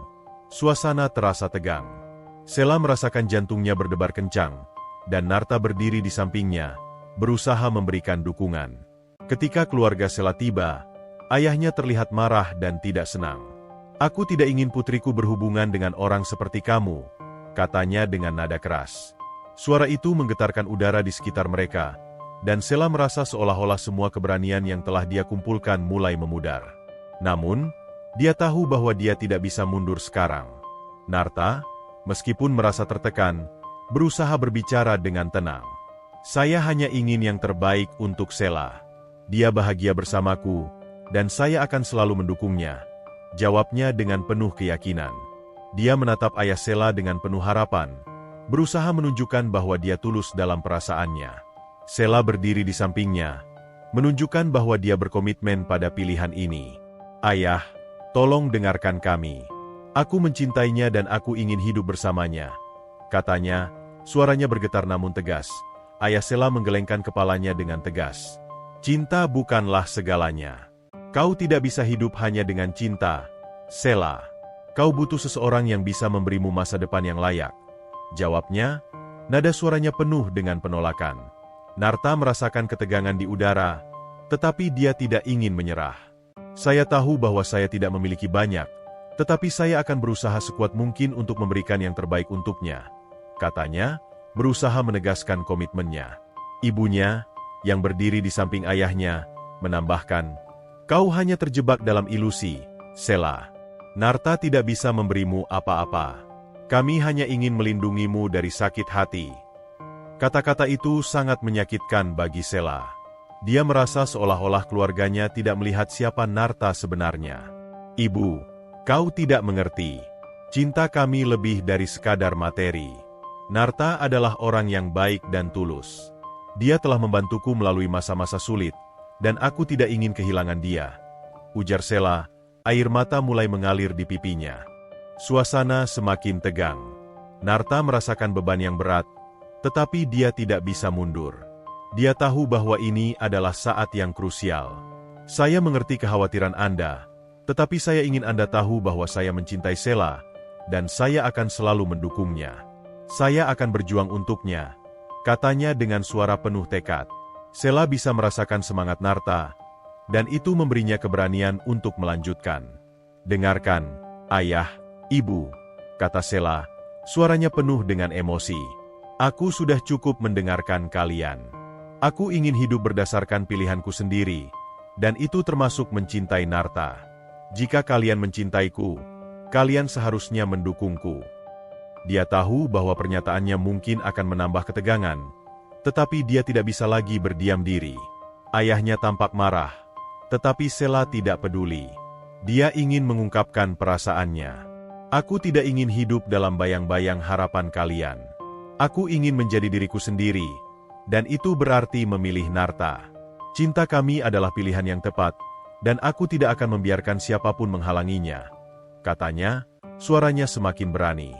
suasana terasa tegang. Sela merasakan jantungnya berdebar kencang, dan Narta berdiri di sampingnya, berusaha memberikan dukungan. Ketika keluarga Sela tiba, ayahnya terlihat marah dan tidak senang. Aku tidak ingin putriku berhubungan dengan orang seperti kamu, katanya dengan nada keras. Suara itu menggetarkan udara di sekitar mereka, dan Sela merasa seolah-olah semua keberanian yang telah dia kumpulkan mulai memudar. Namun, dia tahu bahwa dia tidak bisa mundur sekarang. Narta, meskipun merasa tertekan, berusaha berbicara dengan tenang. Saya hanya ingin yang terbaik untuk Sela. Dia bahagia bersamaku, dan saya akan selalu mendukungnya, jawabnya dengan penuh keyakinan. Dia menatap ayah Sela dengan penuh harapan, berusaha menunjukkan bahwa dia tulus dalam perasaannya. Sela berdiri di sampingnya, menunjukkan bahwa dia berkomitmen pada pilihan ini. Ayah, tolong dengarkan kami. Aku mencintainya dan aku ingin hidup bersamanya, katanya, suaranya bergetar namun tegas. Ayah Sela menggelengkan kepalanya dengan tegas. Cinta bukanlah segalanya. Kau tidak bisa hidup hanya dengan cinta, Sela. Kau butuh seseorang yang bisa memberimu masa depan yang layak, jawabnya, nada suaranya penuh dengan penolakan. Narta merasakan ketegangan di udara, tetapi dia tidak ingin menyerah. Saya tahu bahwa saya tidak memiliki banyak, tetapi saya akan berusaha sekuat mungkin untuk memberikan yang terbaik untuknya, katanya, berusaha menegaskan komitmennya. Ibunya, yang berdiri di samping ayahnya, menambahkan, kau hanya terjebak dalam ilusi, Sela. Narta tidak bisa memberimu apa-apa. Kami hanya ingin melindungimu dari sakit hati. Kata-kata itu sangat menyakitkan bagi Sela. Dia merasa seolah-olah keluarganya tidak melihat siapa Narta sebenarnya. Ibu, kau tidak mengerti. Cinta kami lebih dari sekadar materi. Narta adalah orang yang baik dan tulus. Dia telah membantuku melalui masa-masa sulit, dan aku tidak ingin kehilangan dia. Ujar Sela, air mata mulai mengalir di pipinya. Suasana semakin tegang. Narta merasakan beban yang berat, tetapi dia tidak bisa mundur. Dia tahu bahwa ini adalah saat yang krusial. Saya mengerti kekhawatiran Anda, tetapi saya ingin Anda tahu bahwa saya mencintai Sela, dan saya akan selalu mendukungnya. Saya akan berjuang untuknya, katanya dengan suara penuh tekad. Sela bisa merasakan semangat Narta, dan itu memberinya keberanian untuk melanjutkan. Dengarkan, ayah, ibu, kata Sela, suaranya penuh dengan emosi. Aku sudah cukup mendengarkan kalian. Aku ingin hidup berdasarkan pilihanku sendiri, dan itu termasuk mencintai Narta. Jika kalian mencintaiku, kalian seharusnya mendukungku. Dia tahu bahwa pernyataannya mungkin akan menambah ketegangan, tetapi dia tidak bisa lagi berdiam diri. Ayahnya tampak marah, tetapi Sela tidak peduli. Dia ingin mengungkapkan perasaannya. Aku tidak ingin hidup dalam bayang-bayang harapan kalian. Aku ingin menjadi diriku sendiri, dan itu berarti memilih Narta. Cinta kami adalah pilihan yang tepat, dan aku tidak akan membiarkan siapapun menghalanginya, katanya, suaranya semakin berani.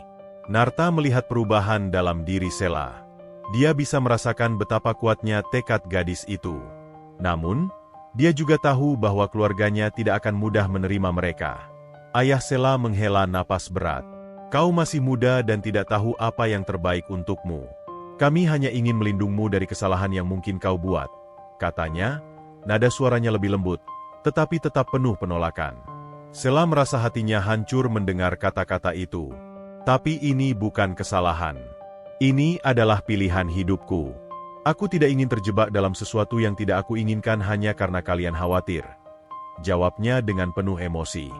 Narta melihat perubahan dalam diri Sela. Dia bisa merasakan betapa kuatnya tekad gadis itu. Namun, dia juga tahu bahwa keluarganya tidak akan mudah menerima mereka. Ayah Sela menghela napas berat. Kau masih muda dan tidak tahu apa yang terbaik untukmu. Kami hanya ingin melindungmu dari kesalahan yang mungkin kau buat, katanya, nada suaranya lebih lembut, tetapi tetap penuh penolakan. Sela merasa hatinya hancur mendengar kata-kata itu. Tapi ini bukan kesalahan. Ini adalah pilihan hidupku. Aku tidak ingin terjebak dalam sesuatu yang tidak aku inginkan hanya karena kalian khawatir. Jawabnya dengan penuh emosi.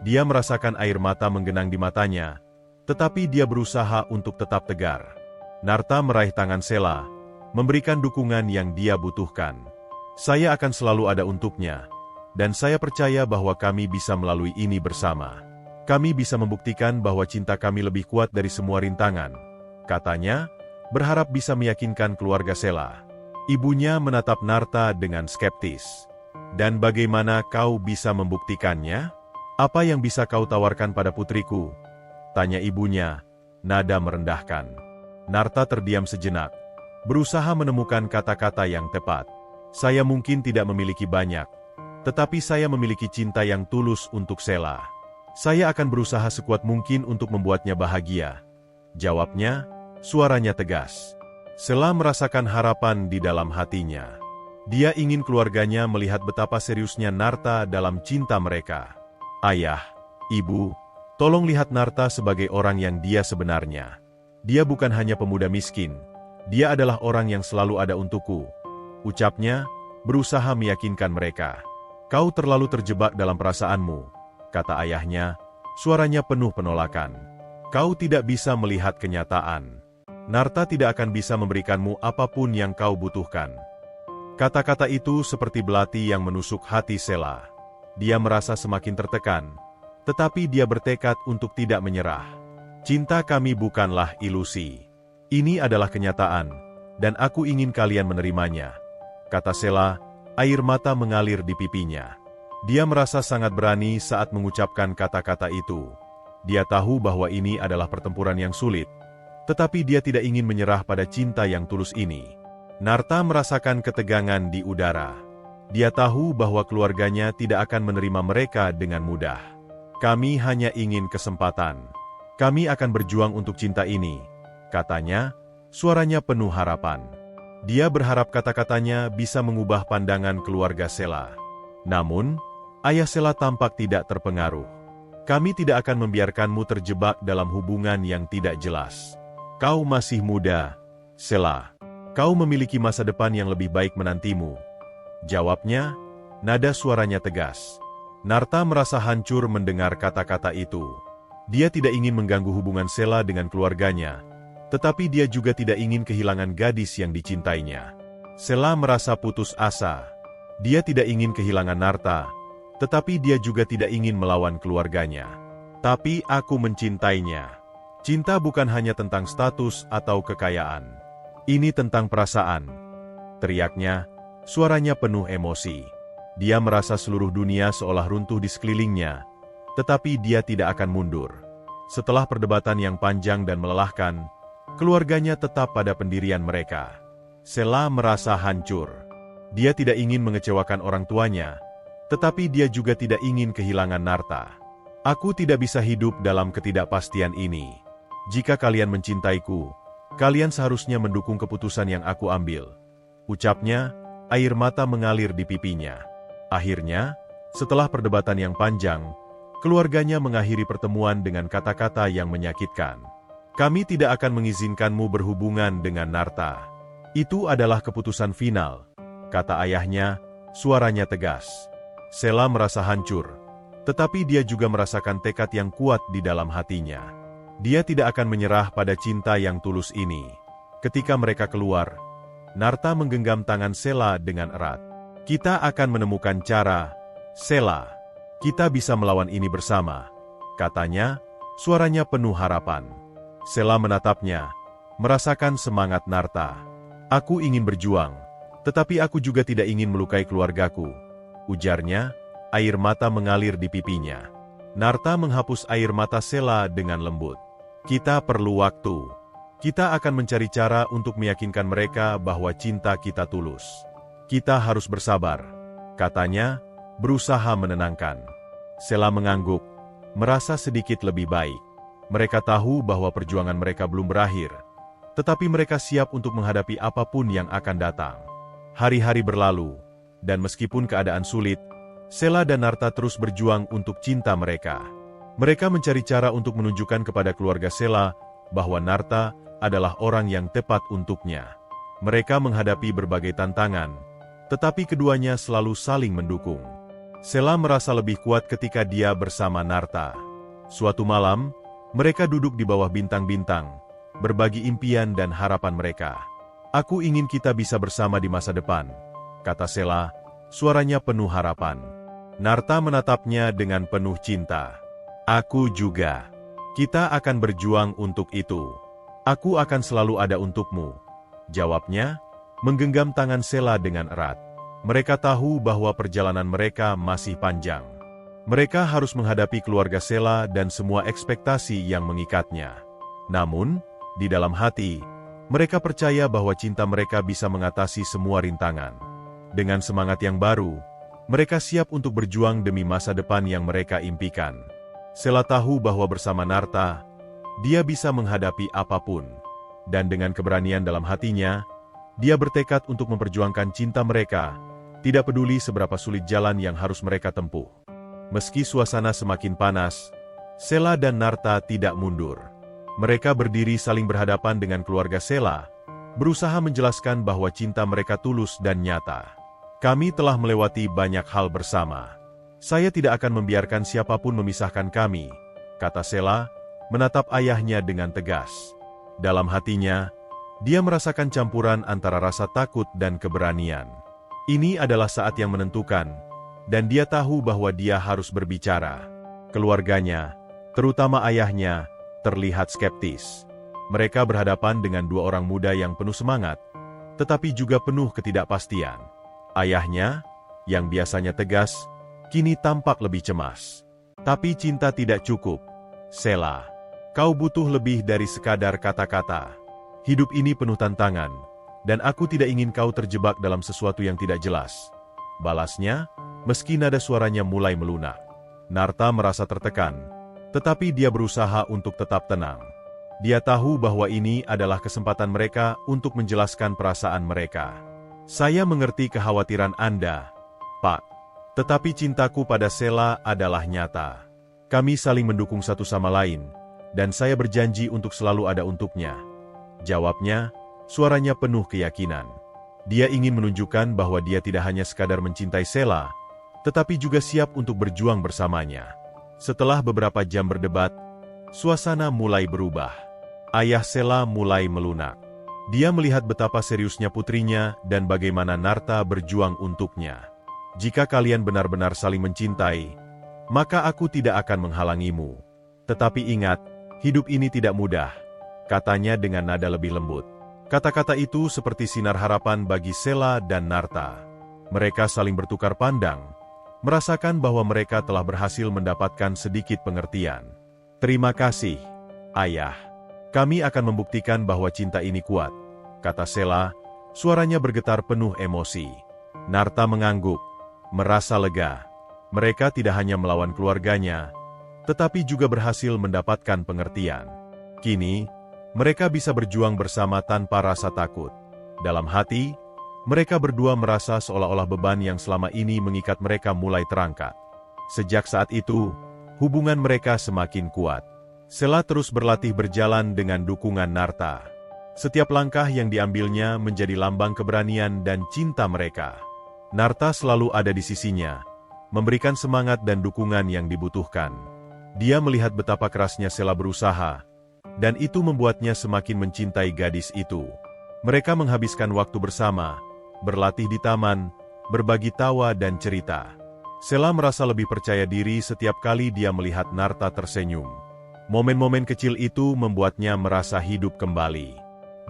Dia merasakan air mata menggenang di matanya, tetapi dia berusaha untuk tetap tegar. Narta meraih tangan Sela, memberikan dukungan yang dia butuhkan. Saya akan selalu ada untuknya, dan saya percaya bahwa kami bisa melalui ini bersama. Kami bisa membuktikan bahwa cinta kami lebih kuat dari semua rintangan, katanya, berharap bisa meyakinkan keluarga Sela. Ibunya menatap Narta dengan skeptis. Dan bagaimana kau bisa membuktikannya? Apa yang bisa kau tawarkan pada putriku? Tanya ibunya, nada merendahkan. Narta terdiam sejenak, berusaha menemukan kata-kata yang tepat. Saya mungkin tidak memiliki banyak, tetapi saya memiliki cinta yang tulus untuk Sela. Saya akan berusaha sekuat mungkin untuk membuatnya bahagia. Jawabnya, suaranya tegas. Sela merasakan harapan di dalam hatinya. Dia ingin keluarganya melihat betapa seriusnya Narta dalam cinta mereka. Ayah, ibu, tolong lihat Narta sebagai orang yang dia sebenarnya. Dia bukan hanya pemuda miskin, dia adalah orang yang selalu ada untukku. Ucapnya, berusaha meyakinkan mereka. Kau terlalu terjebak dalam perasaanmu, kata ayahnya, suaranya penuh penolakan. Kau tidak bisa melihat kenyataan. Narta tidak akan bisa memberikanmu apapun yang kau butuhkan. Kata-kata itu seperti belati yang menusuk hati Sela. Dia merasa semakin tertekan, tetapi dia bertekad untuk tidak menyerah. Cinta kami bukanlah ilusi. Ini adalah kenyataan, dan aku ingin kalian menerimanya, kata Sela, air mata mengalir di pipinya. Dia merasa sangat berani saat mengucapkan kata-kata itu. Dia tahu bahwa ini adalah pertempuran yang sulit, tetapi dia tidak ingin menyerah pada cinta yang tulus ini. Narta merasakan ketegangan di udara. Dia tahu bahwa keluarganya tidak akan menerima mereka dengan mudah. Kami hanya ingin kesempatan. Kami akan berjuang untuk cinta ini, katanya, suaranya penuh harapan. Dia berharap kata-katanya bisa mengubah pandangan keluarga Sela. Namun, ayah Sela tampak tidak terpengaruh. Kami tidak akan membiarkanmu terjebak dalam hubungan yang tidak jelas. Kau masih muda, Sela. Kau memiliki masa depan yang lebih baik menantimu. Jawabnya, nada suaranya tegas. Narta merasa hancur mendengar kata-kata itu. Dia tidak ingin mengganggu hubungan Sela dengan keluarganya, tetapi dia juga tidak ingin kehilangan gadis yang dicintainya. Sela merasa putus asa. Dia tidak ingin kehilangan Narta, tetapi dia juga tidak ingin melawan keluarganya. Tapi aku mencintainya. Cinta bukan hanya tentang status atau kekayaan. Ini tentang perasaan. Teriaknya, suaranya penuh emosi. Dia merasa seluruh dunia seolah runtuh di sekelilingnya, tetapi dia tidak akan mundur. Setelah perdebatan yang panjang dan melelahkan, keluarganya tetap pada pendirian mereka. Sela merasa hancur. Dia tidak ingin mengecewakan orang tuanya, tetapi dia juga tidak ingin kehilangan Narta. Aku tidak bisa hidup dalam ketidakpastian ini. Jika kalian mencintaiku, kalian seharusnya mendukung keputusan yang aku ambil. Ucapnya, air mata mengalir di pipinya. Akhirnya, setelah perdebatan yang panjang, keluarganya mengakhiri pertemuan dengan kata-kata yang menyakitkan. Kami tidak akan mengizinkanmu berhubungan dengan Narta. Itu adalah keputusan final, kata ayahnya, suaranya tegas. Sela merasa hancur, tetapi dia juga merasakan tekad yang kuat di dalam hatinya. Dia tidak akan menyerah pada cinta yang tulus ini. Ketika mereka keluar, Narta menggenggam tangan Sela dengan erat. Kita akan menemukan cara, Sela. Kita bisa melawan ini bersama, katanya, suaranya penuh harapan. Sela menatapnya, merasakan semangat Narta. Aku ingin berjuang, tetapi aku juga tidak ingin melukai keluargaku, ujarnya, air mata mengalir di pipinya. Narta menghapus air mata Sela dengan lembut. Kita perlu waktu. Kita akan mencari cara untuk meyakinkan mereka bahwa cinta kita tulus. Kita harus bersabar, katanya, berusaha menenangkan. Sela mengangguk, merasa sedikit lebih baik. Mereka tahu bahwa perjuangan mereka belum berakhir, tetapi mereka siap untuk menghadapi apapun yang akan datang. Hari-hari berlalu, dan meskipun keadaan sulit, Sela dan Narta terus berjuang untuk cinta mereka. Mereka mencari cara untuk menunjukkan kepada keluarga Sela bahwa Narta adalah orang yang tepat untuknya. Mereka menghadapi berbagai tantangan, tetapi keduanya selalu saling mendukung. Sela merasa lebih kuat ketika dia bersama Narta. Suatu malam, mereka duduk di bawah bintang-bintang, berbagi impian dan harapan mereka. Aku ingin kita bisa bersama di masa depan, kata Sela, suaranya penuh harapan. Narta menatapnya dengan penuh cinta. Aku juga. Kita akan berjuang untuk itu. Aku akan selalu ada untukmu, jawabnya, menggenggam tangan Sela dengan erat. Mereka tahu bahwa perjalanan mereka masih panjang. Mereka harus menghadapi keluarga Sela dan semua ekspektasi yang mengikatnya. Namun, di dalam hati, mereka percaya bahwa cinta mereka bisa mengatasi semua rintangan. Dengan semangat yang baru, mereka siap untuk berjuang demi masa depan yang mereka impikan. Sela tahu bahwa bersama Narta, dia bisa menghadapi apapun. Dan dengan keberanian dalam hatinya, dia bertekad untuk memperjuangkan cinta mereka, tidak peduli seberapa sulit jalan yang harus mereka tempuh. Meski suasana semakin panas, Sela dan Narta tidak mundur. Mereka berdiri saling berhadapan dengan keluarga Sela, berusaha menjelaskan bahwa cinta mereka tulus dan nyata. Kami telah melewati banyak hal bersama. Saya tidak akan membiarkan siapapun memisahkan kami, kata Sela, menatap ayahnya dengan tegas. Dalam hatinya, dia merasakan campuran antara rasa takut dan keberanian. Ini adalah saat yang menentukan, dan dia tahu bahwa dia harus berbicara. Keluarganya, terutama ayahnya, terlihat skeptis. Mereka berhadapan dengan dua orang muda yang penuh semangat, tetapi juga penuh ketidakpastian. Ayahnya, yang biasanya tegas, kini tampak lebih cemas. Tapi cinta tidak cukup. Sela, kau butuh lebih dari sekadar kata-kata. Hidup ini penuh tantangan, dan aku tidak ingin kau terjebak dalam sesuatu yang tidak jelas. Balasnya, meski nada suaranya mulai melunak. Narta merasa tertekan, tetapi dia berusaha untuk tetap tenang. Dia tahu bahwa ini adalah kesempatan mereka untuk menjelaskan perasaan mereka. Saya mengerti kekhawatiran Anda, Pak. Tetapi cintaku pada Sela adalah nyata. Kami saling mendukung satu sama lain, dan saya berjanji untuk selalu ada untuknya, jawabnya, suaranya penuh keyakinan. Dia ingin menunjukkan bahwa dia tidak hanya sekadar mencintai Sela, tetapi juga siap untuk berjuang bersamanya. Setelah beberapa jam berdebat, suasana mulai berubah. Ayah Sela mulai melunak. Dia melihat betapa seriusnya putrinya dan bagaimana Narta berjuang untuknya. Jika kalian benar-benar saling mencintai, maka aku tidak akan menghalangimu. Tetapi ingat, Hidup ini tidak mudah, katanya dengan nada lebih lembut. Kata-kata itu seperti sinar harapan bagi Sela dan Narta. Mereka saling bertukar pandang, merasakan bahwa mereka telah berhasil mendapatkan sedikit pengertian. Terima kasih, Ayah. Kami akan membuktikan bahwa cinta ini kuat, kata Sela, suaranya bergetar penuh emosi. Narta mengangguk, merasa lega. Mereka tidak hanya melawan keluarganya, tetapi juga berhasil mendapatkan pengertian. Kini, mereka bisa berjuang bersama tanpa rasa takut. Dalam hati, mereka berdua merasa seolah-olah beban yang selama ini mengikat mereka mulai terangkat. Sejak saat itu, hubungan mereka semakin kuat. Sela terus berlatih berjalan dengan dukungan Narta. Setiap langkah yang diambilnya menjadi lambang keberanian dan cinta mereka. Narta selalu ada di sisinya, memberikan semangat dan dukungan yang dibutuhkan. Dia melihat betapa kerasnya Sela berusaha, dan itu membuatnya semakin mencintai gadis itu. Mereka menghabiskan waktu bersama, berlatih di taman, berbagi tawa dan cerita. Sela merasa lebih percaya diri setiap kali dia melihat Narta tersenyum. Momen-momen kecil itu membuatnya merasa hidup kembali.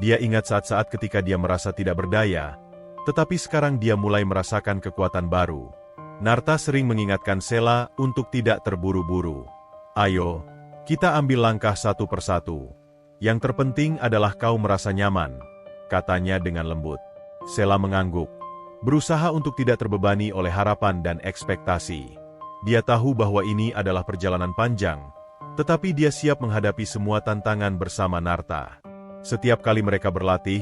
Dia ingat saat-saat ketika dia merasa tidak berdaya, tetapi sekarang dia mulai merasakan kekuatan baru. Narta sering mengingatkan Sela untuk tidak terburu-buru. Ayo, kita ambil langkah satu persatu. Yang terpenting adalah kau merasa nyaman, katanya dengan lembut. Sela mengangguk, berusaha untuk tidak terbebani oleh harapan dan ekspektasi. Dia tahu bahwa ini adalah perjalanan panjang, tetapi dia siap menghadapi semua tantangan bersama Narta. Setiap kali mereka berlatih,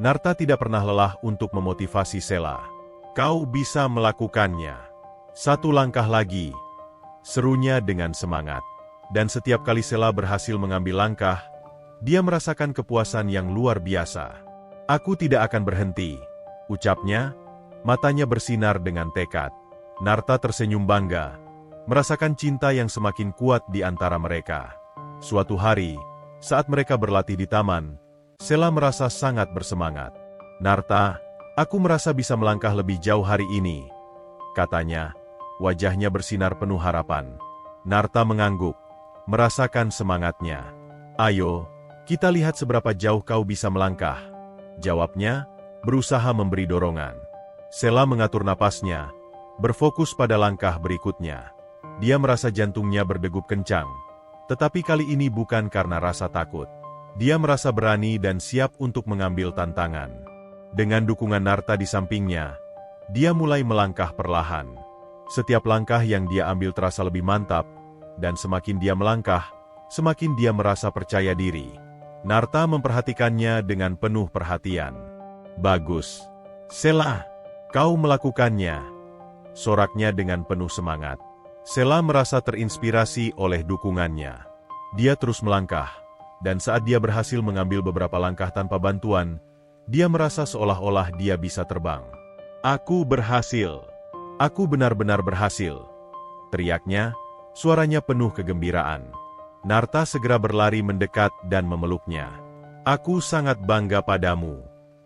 Narta tidak pernah lelah untuk memotivasi Sela. Kau bisa melakukannya. Satu langkah lagi, serunya dengan semangat. Dan setiap kali Sela berhasil mengambil langkah, dia merasakan kepuasan yang luar biasa. Aku tidak akan berhenti, ucapnya, matanya bersinar dengan tekad. Narta tersenyum bangga, merasakan cinta yang semakin kuat di antara mereka. Suatu hari, saat mereka berlatih di taman, Sela merasa sangat bersemangat. Narta, aku merasa bisa melangkah lebih jauh hari ini, katanya, wajahnya bersinar penuh harapan. Narta mengangguk, merasakan semangatnya. Ayo, kita lihat seberapa jauh kau bisa melangkah, jawabnya, berusaha memberi dorongan. Sela mengatur napasnya, berfokus pada langkah berikutnya. Dia merasa jantungnya berdegup kencang, tetapi kali ini bukan karena rasa takut. Dia merasa berani dan siap untuk mengambil tantangan. Dengan dukungan Narta di sampingnya, dia mulai melangkah perlahan. Setiap langkah yang dia ambil terasa lebih mantap, dan semakin dia melangkah, semakin dia merasa percaya diri. Narta memperhatikannya dengan penuh perhatian. Bagus, Sela, kau melakukannya, soraknya dengan penuh semangat. Sela merasa terinspirasi oleh dukungannya. Dia terus melangkah, dan saat dia berhasil mengambil beberapa langkah tanpa bantuan, dia merasa seolah-olah dia bisa terbang. Aku berhasil. Aku benar-benar berhasil, teriaknya, suaranya penuh kegembiraan. Narta segera berlari mendekat dan memeluknya. Aku sangat bangga padamu.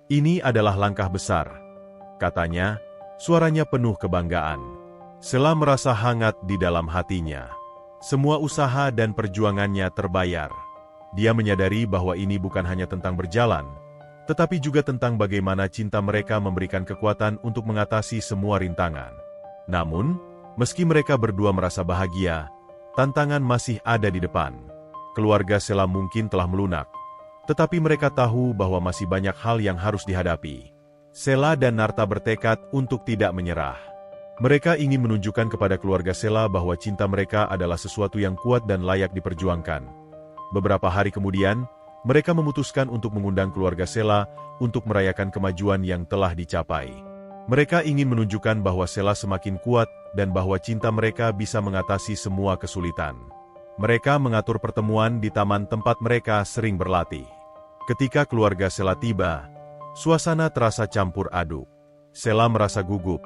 Ini adalah langkah besar, katanya, suaranya penuh kebanggaan. Sela merasa hangat di dalam hatinya. Semua usaha dan perjuangannya terbayar. Dia menyadari bahwa ini bukan hanya tentang berjalan, tetapi juga tentang bagaimana cinta mereka memberikan kekuatan untuk mengatasi semua rintangan. Namun, meski mereka berdua merasa bahagia, tantangan masih ada di depan. Keluarga Sela mungkin telah melunak, tetapi mereka tahu bahwa masih banyak hal yang harus dihadapi. Sela dan Narta bertekad untuk tidak menyerah. Mereka ingin menunjukkan kepada keluarga Sela bahwa cinta mereka adalah sesuatu yang kuat dan layak diperjuangkan. Beberapa hari kemudian, mereka memutuskan untuk mengundang keluarga Sela untuk merayakan kemajuan yang telah dicapai. Mereka ingin menunjukkan bahwa Sela semakin kuat dan bahwa cinta mereka bisa mengatasi semua kesulitan. Mereka mengatur pertemuan di taman tempat mereka sering berlatih. Ketika keluarga Sela tiba, suasana terasa campur aduk. Sela merasa gugup,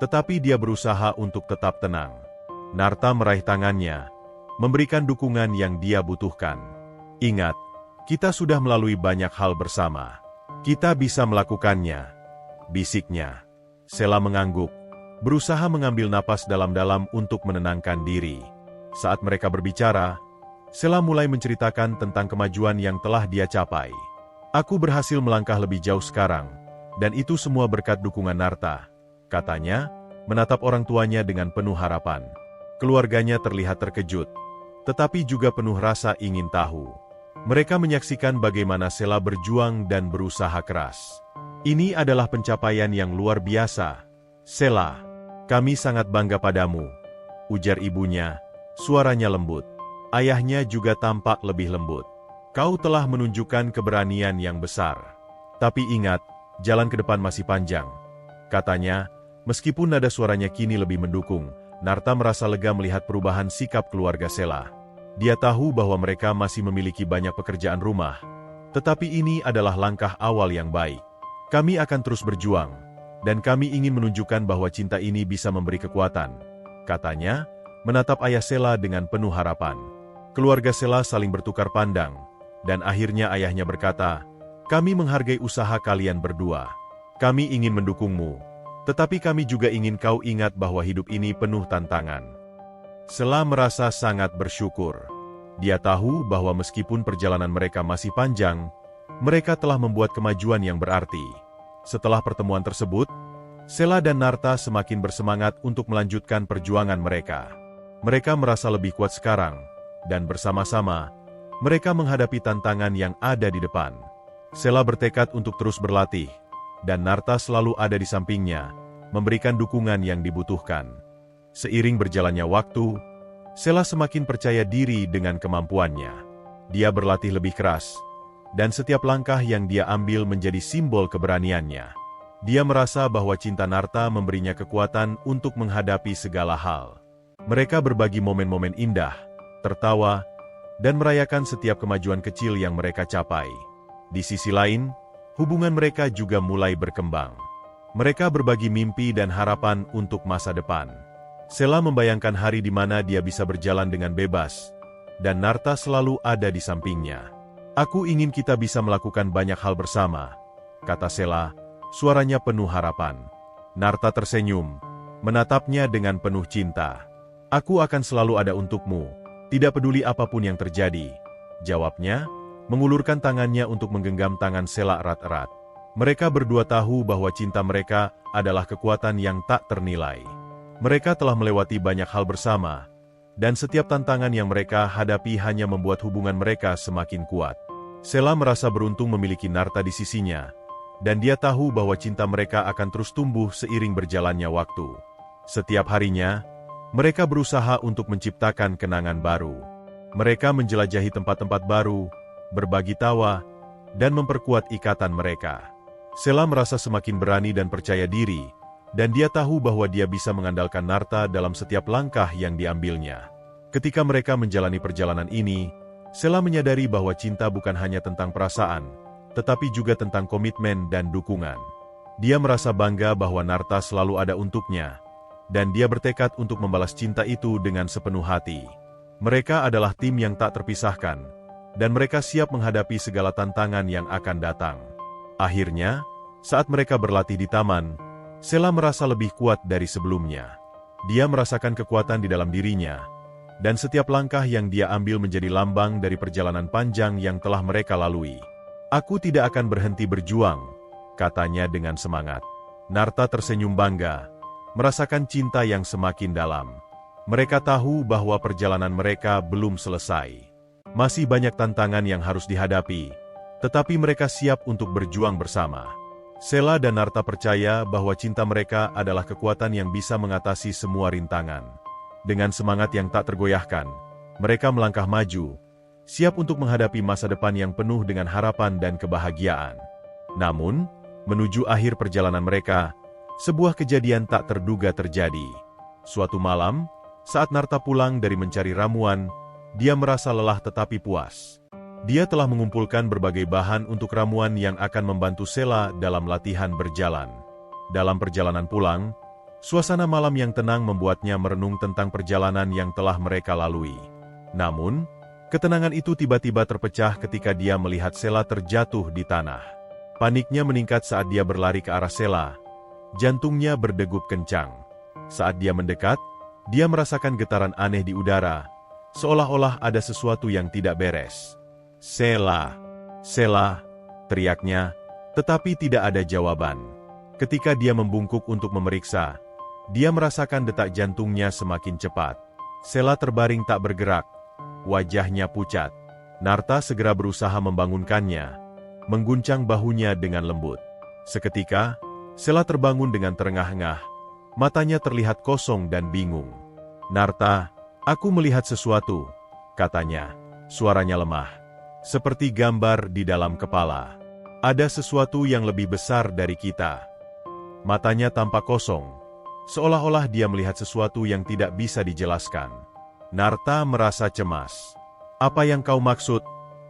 tetapi dia berusaha untuk tetap tenang. Narta meraih tangannya, memberikan dukungan yang dia butuhkan. Ingat, kita sudah melalui banyak hal bersama. Kita bisa melakukannya, bisiknya. Sela mengangguk, berusaha mengambil napas dalam-dalam untuk menenangkan diri. Saat mereka berbicara, Sela mulai menceritakan tentang kemajuan yang telah dia capai. Aku berhasil melangkah lebih jauh sekarang, dan itu semua berkat dukungan Narta, katanya, menatap orang tuanya dengan penuh harapan. Keluarganya terlihat terkejut, tetapi juga penuh rasa ingin tahu. Mereka menyaksikan bagaimana Sela berjuang dan berusaha keras. Ini adalah pencapaian yang luar biasa. Sela, kami sangat bangga padamu, ujar ibunya, suaranya lembut. Ayahnya juga tampak lebih lembut. Kau telah menunjukkan keberanian yang besar. Tapi ingat, jalan ke depan masih panjang, katanya, meskipun nada suaranya kini lebih mendukung. Narta merasa lega melihat perubahan sikap keluarga Sela. Dia tahu bahwa mereka masih memiliki banyak pekerjaan rumah, tetapi ini adalah langkah awal yang baik. Kami akan terus berjuang, dan kami ingin menunjukkan bahwa cinta ini bisa memberi kekuatan, katanya, menatap ayah Sela dengan penuh harapan. Keluarga Sela saling bertukar pandang, dan akhirnya ayahnya berkata, kami menghargai usaha kalian berdua. Kami ingin mendukungmu, tetapi kami juga ingin kau ingat bahwa hidup ini penuh tantangan. Sela merasa sangat bersyukur. Dia tahu bahwa meskipun perjalanan mereka masih panjang, mereka telah membuat kemajuan yang berarti. Setelah pertemuan tersebut, Sela dan Narta semakin bersemangat untuk melanjutkan perjuangan mereka. Mereka merasa lebih kuat sekarang, dan bersama-sama, mereka menghadapi tantangan yang ada di depan. Sela bertekad untuk terus berlatih, dan Narta selalu ada di sampingnya, memberikan dukungan yang dibutuhkan. Seiring berjalannya waktu, Sela semakin percaya diri dengan kemampuannya. Dia berlatih lebih keras, dan setiap langkah yang dia ambil menjadi simbol keberaniannya. Dia merasa bahwa cinta Narta memberinya kekuatan untuk menghadapi segala hal. Mereka berbagi momen-momen indah, tertawa, dan merayakan setiap kemajuan kecil yang mereka capai. Di sisi lain, hubungan mereka juga mulai berkembang. Mereka berbagi mimpi dan harapan untuk masa depan. Sela membayangkan hari di mana dia bisa berjalan dengan bebas, dan Narta selalu ada di sampingnya. Aku ingin kita bisa melakukan banyak hal bersama, kata Sela, suaranya penuh harapan. Narta tersenyum, menatapnya dengan penuh cinta. Aku akan selalu ada untukmu, tidak peduli apapun yang terjadi, jawabnya, mengulurkan tangannya untuk menggenggam tangan Sela erat-erat. Mereka berdua tahu bahwa cinta mereka adalah kekuatan yang tak ternilai. Mereka telah melewati banyak hal bersama, dan setiap tantangan yang mereka hadapi hanya membuat hubungan mereka semakin kuat. Sela merasa beruntung memiliki Narta di sisinya, dan dia tahu bahwa cinta mereka akan terus tumbuh seiring berjalannya waktu. Setiap harinya, mereka berusaha untuk menciptakan kenangan baru. Mereka menjelajahi tempat-tempat baru, berbagi tawa, dan memperkuat ikatan mereka. Sela merasa semakin berani dan percaya diri, dan dia tahu bahwa dia bisa mengandalkan Narta dalam setiap langkah yang diambilnya. Ketika mereka menjalani perjalanan ini, Sela menyadari bahwa cinta bukan hanya tentang perasaan, tetapi juga tentang komitmen dan dukungan. Dia merasa bangga bahwa Narta selalu ada untuknya, dan dia bertekad untuk membalas cinta itu dengan sepenuh hati. Mereka adalah tim yang tak terpisahkan, dan mereka siap menghadapi segala tantangan yang akan datang. Akhirnya, saat mereka berlatih di taman, Sela merasa lebih kuat dari sebelumnya. Dia merasakan kekuatan di dalam dirinya, dan setiap langkah yang dia ambil menjadi lambang dari perjalanan panjang yang telah mereka lalui. Aku tidak akan berhenti berjuang, katanya dengan semangat. Narta tersenyum bangga, merasakan cinta yang semakin dalam. Mereka tahu bahwa perjalanan mereka belum selesai. Masih banyak tantangan yang harus dihadapi, tetapi mereka siap untuk berjuang bersama. Sela dan Narta percaya bahwa cinta mereka adalah kekuatan yang bisa mengatasi semua rintangan. Dengan semangat yang tak tergoyahkan, mereka melangkah maju, siap untuk menghadapi masa depan yang penuh dengan harapan dan kebahagiaan. Namun, menuju akhir perjalanan mereka, sebuah kejadian tak terduga terjadi. Suatu malam, saat Narta pulang dari mencari ramuan, dia merasa lelah tetapi puas. Dia telah mengumpulkan berbagai bahan untuk ramuan yang akan membantu Sela dalam latihan berjalan. Dalam perjalanan pulang, suasana malam yang tenang membuatnya merenung tentang perjalanan yang telah mereka lalui. Namun, ketenangan itu tiba-tiba terpecah ketika dia melihat Sela terjatuh di tanah. Paniknya meningkat saat dia berlari ke arah Sela. Jantungnya berdegup kencang. Saat dia mendekat, dia merasakan getaran aneh di udara, seolah-olah ada sesuatu yang tidak beres. "Sela, Sela," teriaknya, tetapi tidak ada jawaban. Ketika dia membungkuk untuk memeriksa, dia merasakan detak jantungnya semakin cepat. Sela terbaring tak bergerak, wajahnya pucat. Narta segera berusaha membangunkannya, mengguncang bahunya dengan lembut. Seketika, Sela terbangun dengan terengah-engah, matanya terlihat kosong dan bingung. "Narta, aku melihat sesuatu," katanya, suaranya lemah, seperti gambar di dalam kepala. "Ada sesuatu yang lebih besar dari kita." Matanya tampak kosong, seolah-olah dia melihat sesuatu yang tidak bisa dijelaskan. Narta merasa cemas. "Apa yang kau maksud?"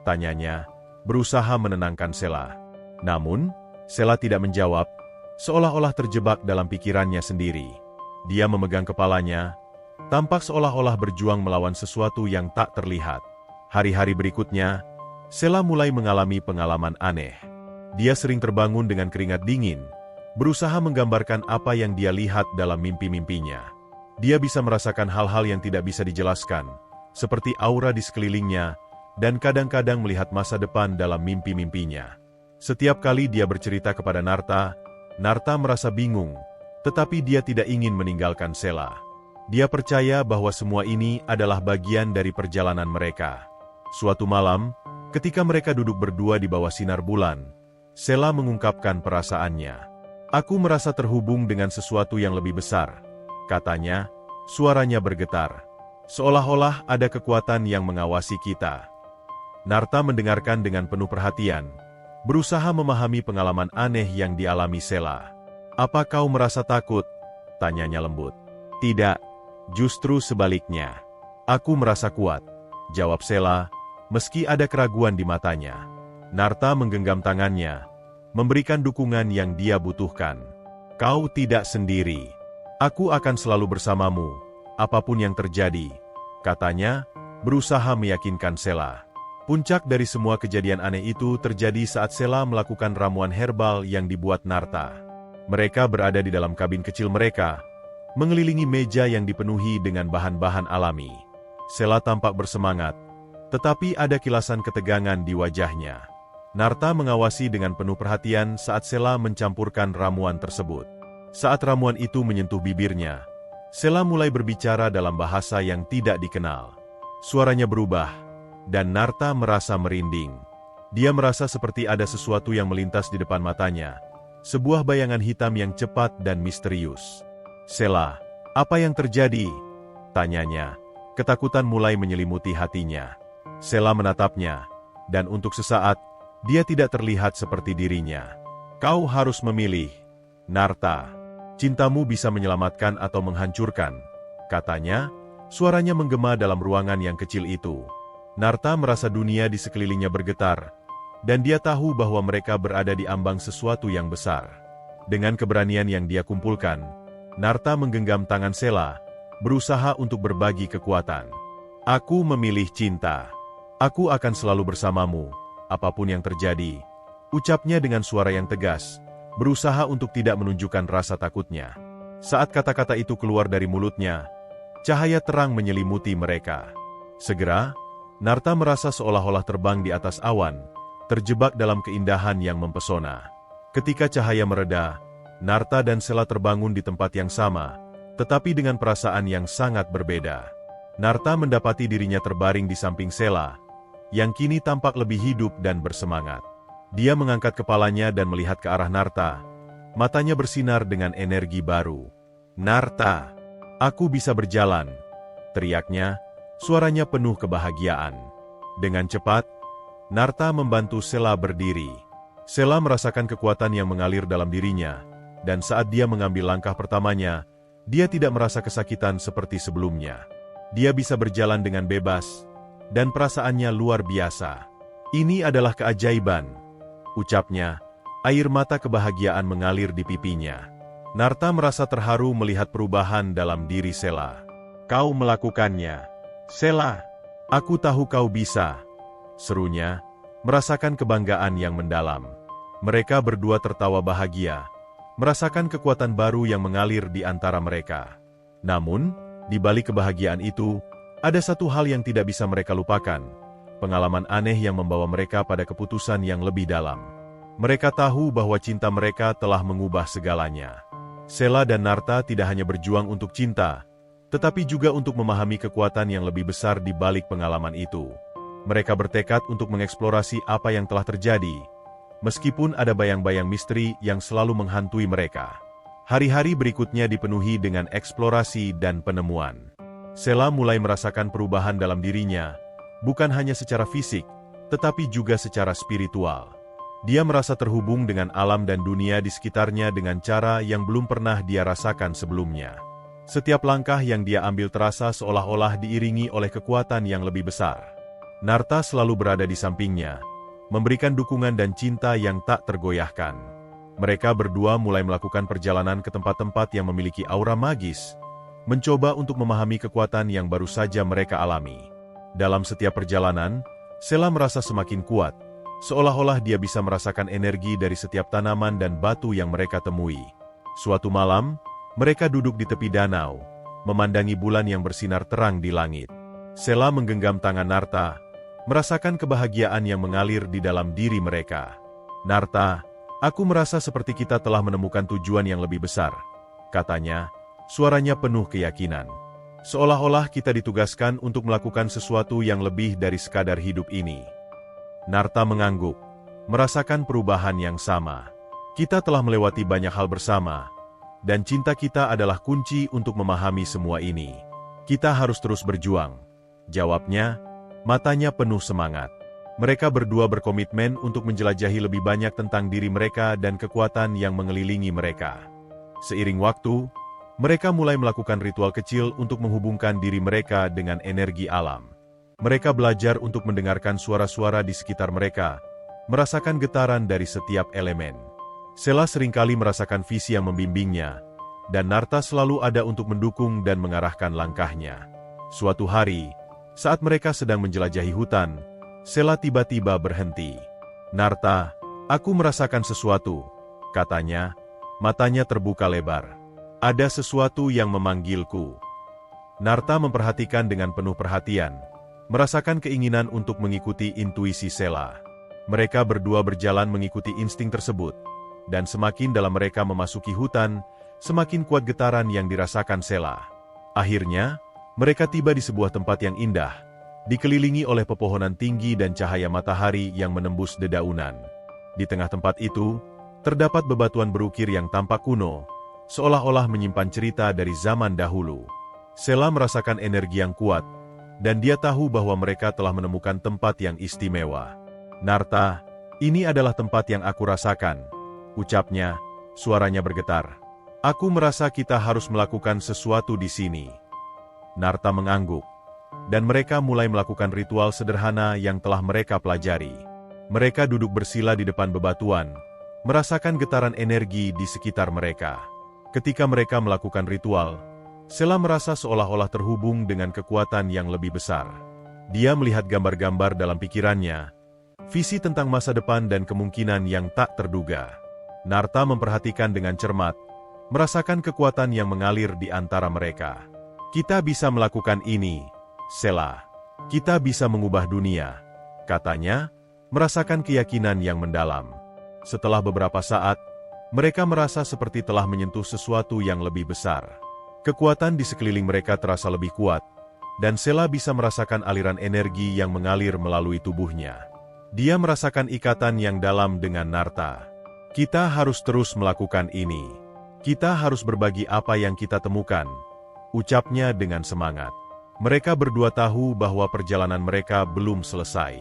tanyanya, berusaha menenangkan Sela. Namun, Sela tidak menjawab, seolah-olah terjebak dalam pikirannya sendiri. Dia memegang kepalanya, tampak seolah-olah berjuang melawan sesuatu yang tak terlihat. Hari-hari berikutnya, Sela mulai mengalami pengalaman aneh. Dia sering terbangun dengan keringat dingin, berusaha menggambarkan apa yang dia lihat dalam mimpi-mimpinya. Dia bisa merasakan hal-hal yang tidak bisa dijelaskan, seperti aura di sekelilingnya, dan kadang-kadang melihat masa depan dalam mimpi-mimpinya. Setiap kali dia bercerita kepada Narta, Narta merasa bingung, tetapi dia tidak ingin meninggalkan Sela. Dia percaya bahwa semua ini adalah bagian dari perjalanan mereka. Suatu malam, ketika mereka duduk berdua di bawah sinar bulan, Sela mengungkapkan perasaannya. "Aku merasa terhubung dengan sesuatu yang lebih besar," katanya, suaranya bergetar. "Seolah-olah ada kekuatan yang mengawasi kita." Narta mendengarkan dengan penuh perhatian, berusaha memahami pengalaman aneh yang dialami Sela. "Apa kau merasa takut?" tanyanya lembut. "Tidak, justru sebaliknya. Aku merasa kuat," jawab Sela, meski ada keraguan di matanya. Narta menggenggam tangannya, memberikan dukungan yang dia butuhkan. "Kau tidak sendiri. Aku akan selalu bersamamu, apapun yang terjadi," katanya, berusaha meyakinkan Sela. Puncak dari semua kejadian aneh itu terjadi saat Sela melakukan ramuan herbal yang dibuat Narta. Mereka berada di dalam kabin kecil mereka, mengelilingi meja yang dipenuhi dengan bahan-bahan alami. Sela tampak bersemangat, tetapi ada kilasan ketegangan di wajahnya. Narta mengawasi dengan penuh perhatian saat Sela mencampurkan ramuan tersebut. Saat ramuan itu menyentuh bibirnya, Sela mulai berbicara dalam bahasa yang tidak dikenal. Suaranya berubah, dan Narta merasa merinding. Dia merasa seperti ada sesuatu yang melintas di depan matanya, sebuah bayangan hitam yang cepat dan misterius. "Sela, apa yang terjadi?" tanyanya. Ketakutan mulai menyelimuti hatinya. Sela menatapnya, dan untuk sesaat, dia tidak terlihat seperti dirinya. "Kau harus memilih, Narta. Cintamu bisa menyelamatkan atau menghancurkan," katanya, suaranya menggema dalam ruangan yang kecil itu. Narta merasa dunia di sekelilingnya bergetar, dan dia tahu bahwa mereka berada di ambang sesuatu yang besar. Dengan keberanian yang dia kumpulkan, Narta menggenggam tangan Sela, berusaha untuk berbagi kekuatan. "Aku memilih cinta. Aku akan selalu bersamamu, apapun yang terjadi," ucapnya dengan suara yang tegas, berusaha untuk tidak menunjukkan rasa takutnya. Saat kata-kata itu keluar dari mulutnya, cahaya terang menyelimuti mereka. Segera, Narta merasa seolah-olah terbang di atas awan, terjebak dalam keindahan yang mempesona. Ketika cahaya mereda, Narta dan Sela terbangun di tempat yang sama, tetapi dengan perasaan yang sangat berbeda. Narta mendapati dirinya terbaring di samping Sela, yang kini tampak lebih hidup dan bersemangat. Dia mengangkat kepalanya dan melihat ke arah Narta, matanya bersinar dengan energi baru. "Narta, aku bisa berjalan," teriaknya, suaranya penuh kebahagiaan. Dengan cepat, Narta membantu Sela berdiri. Sela merasakan kekuatan yang mengalir dalam dirinya, dan saat dia mengambil langkah pertamanya, dia tidak merasa kesakitan seperti sebelumnya. Dia bisa berjalan dengan bebas, dan perasaannya luar biasa. "Ini adalah keajaiban," ucapnya, air mata kebahagiaan mengalir di pipinya. Narta merasa terharu melihat perubahan dalam diri Sela. "Kau melakukannya, Sela. Aku tahu kau bisa," serunya, merasakan kebanggaan yang mendalam. Mereka berdua tertawa bahagia, merasakan kekuatan baru yang mengalir di antara mereka. Namun, di balik kebahagiaan itu, Ada satu hal yang tidak bisa mereka lupakan, pengalaman aneh yang membawa mereka pada keputusan yang lebih dalam. Mereka tahu bahwa cinta mereka telah mengubah segalanya. Sheila dan Narta tidak hanya berjuang untuk cinta, tetapi juga untuk memahami kekuatan yang lebih besar di balik pengalaman itu. Mereka bertekad untuk mengeksplorasi apa yang telah terjadi, meskipun ada bayang-bayang misteri yang selalu menghantui mereka. Hari-hari berikutnya dipenuhi dengan eksplorasi dan penemuan. Sheila mulai merasakan perubahan dalam dirinya, bukan hanya secara fisik, tetapi juga secara spiritual. Dia merasa terhubung dengan alam dan dunia di sekitarnya dengan cara yang belum pernah dia rasakan sebelumnya. Setiap langkah yang dia ambil terasa seolah-olah diiringi oleh kekuatan yang lebih besar. Narta selalu berada di sampingnya, memberikan dukungan dan cinta yang tak tergoyahkan. Mereka berdua mulai melakukan perjalanan ke tempat-tempat yang memiliki aura magis, mencoba untuk memahami kekuatan yang baru saja mereka alami. Dalam setiap perjalanan, Sheila merasa semakin kuat, seolah-olah dia bisa merasakan energi dari setiap tanaman dan batu yang mereka temui. Suatu malam, mereka duduk di tepi danau, memandangi bulan yang bersinar terang di langit. Sheila menggenggam tangan Narta, merasakan kebahagiaan yang mengalir di dalam diri mereka. "Narta, aku merasa seperti kita telah menemukan tujuan yang lebih besar," katanya. Suaranya penuh keyakinan. Seolah-olah kita ditugaskan untuk melakukan sesuatu yang lebih dari sekadar hidup ini. Narta mengangguk, merasakan perubahan yang sama. Kita telah melewati banyak hal bersama, dan cinta kita adalah kunci untuk memahami semua ini. Kita harus terus berjuang, jawabnya, matanya penuh semangat. Mereka berdua berkomitmen untuk menjelajahi lebih banyak tentang diri mereka dan kekuatan yang mengelilingi mereka. Seiring waktu, mereka mulai melakukan ritual kecil untuk menghubungkan diri mereka dengan energi alam. Mereka belajar untuk mendengarkan suara-suara di sekitar mereka, merasakan getaran dari setiap elemen. Sheila seringkali merasakan visi yang membimbingnya, dan Narta selalu ada untuk mendukung dan mengarahkan langkahnya. Suatu hari, saat mereka sedang menjelajahi hutan, Sheila tiba-tiba berhenti. "Narta, aku merasakan sesuatu," katanya, matanya terbuka lebar. "Ada sesuatu yang memanggilku." Narta memperhatikan dengan penuh perhatian, merasakan keinginan untuk mengikuti intuisi Sheila. Mereka berdua berjalan mengikuti insting tersebut, dan semakin dalam mereka memasuki hutan, semakin kuat getaran yang dirasakan Sheila. Akhirnya, mereka tiba di sebuah tempat yang indah, dikelilingi oleh pepohonan tinggi dan cahaya matahari yang menembus dedaunan. Di tengah tempat itu, terdapat bebatuan berukir yang tampak kuno, seolah-olah menyimpan cerita dari zaman dahulu. Sheila merasakan energi yang kuat, dan dia tahu bahwa mereka telah menemukan tempat yang istimewa. "Narta, ini adalah tempat yang aku rasakan," ucapnya, suaranya bergetar. "Aku merasa kita harus melakukan sesuatu di sini." Narta mengangguk, dan mereka mulai melakukan ritual sederhana yang telah mereka pelajari. Mereka duduk bersila di depan bebatuan, merasakan getaran energi di sekitar mereka. Ketika mereka melakukan ritual, Sheila merasa seolah-olah terhubung dengan kekuatan yang lebih besar. Dia melihat gambar-gambar dalam pikirannya, visi tentang masa depan dan kemungkinan yang tak terduga. Narta memperhatikan dengan cermat, merasakan kekuatan yang mengalir di antara mereka. "Kita bisa melakukan ini, Sheila. Kita bisa mengubah dunia," katanya, merasakan keyakinan yang mendalam. Setelah beberapa saat, mereka merasa seperti telah menyentuh sesuatu yang lebih besar. Kekuatan di sekeliling mereka terasa lebih kuat, dan Sheila bisa merasakan aliran energi yang mengalir melalui tubuhnya. Dia merasakan ikatan yang dalam dengan Narta. "Kita harus terus melakukan ini. Kita harus berbagi apa yang kita temukan," ucapnya dengan semangat. Mereka berdua tahu bahwa perjalanan mereka belum selesai.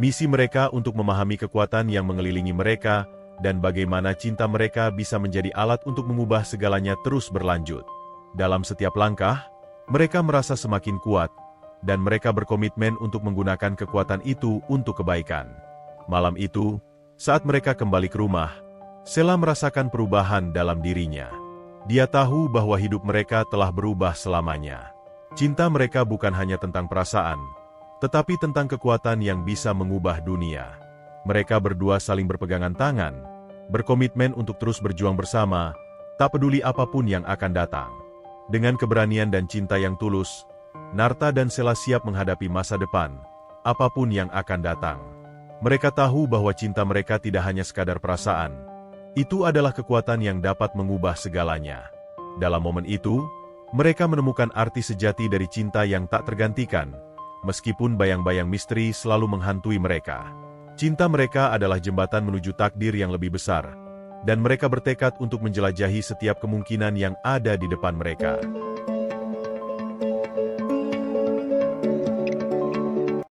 Misi mereka untuk memahami kekuatan yang mengelilingi mereka dan bagaimana cinta mereka bisa menjadi alat untuk mengubah segalanya terus berlanjut. Dalam setiap langkah, mereka merasa semakin kuat, dan mereka berkomitmen untuk menggunakan kekuatan itu untuk kebaikan. Malam itu, saat mereka kembali ke rumah, Sheila merasakan perubahan dalam dirinya. Dia tahu bahwa hidup mereka telah berubah selamanya. Cinta mereka bukan hanya tentang perasaan, tetapi tentang kekuatan yang bisa mengubah dunia. Mereka berdua saling berpegangan tangan, berkomitmen untuk terus berjuang bersama, tak peduli apapun yang akan datang. Dengan keberanian dan cinta yang tulus, Narta dan Sela siap menghadapi masa depan, apapun yang akan datang. Mereka tahu bahwa cinta mereka tidak hanya sekadar perasaan. Itu adalah kekuatan yang dapat mengubah segalanya. Dalam momen itu, mereka menemukan arti sejati dari cinta yang tak tergantikan, meskipun bayang-bayang misteri selalu menghantui mereka. Cinta mereka adalah jembatan menuju takdir yang lebih besar, dan mereka bertekad untuk menjelajahi setiap kemungkinan yang ada di depan mereka.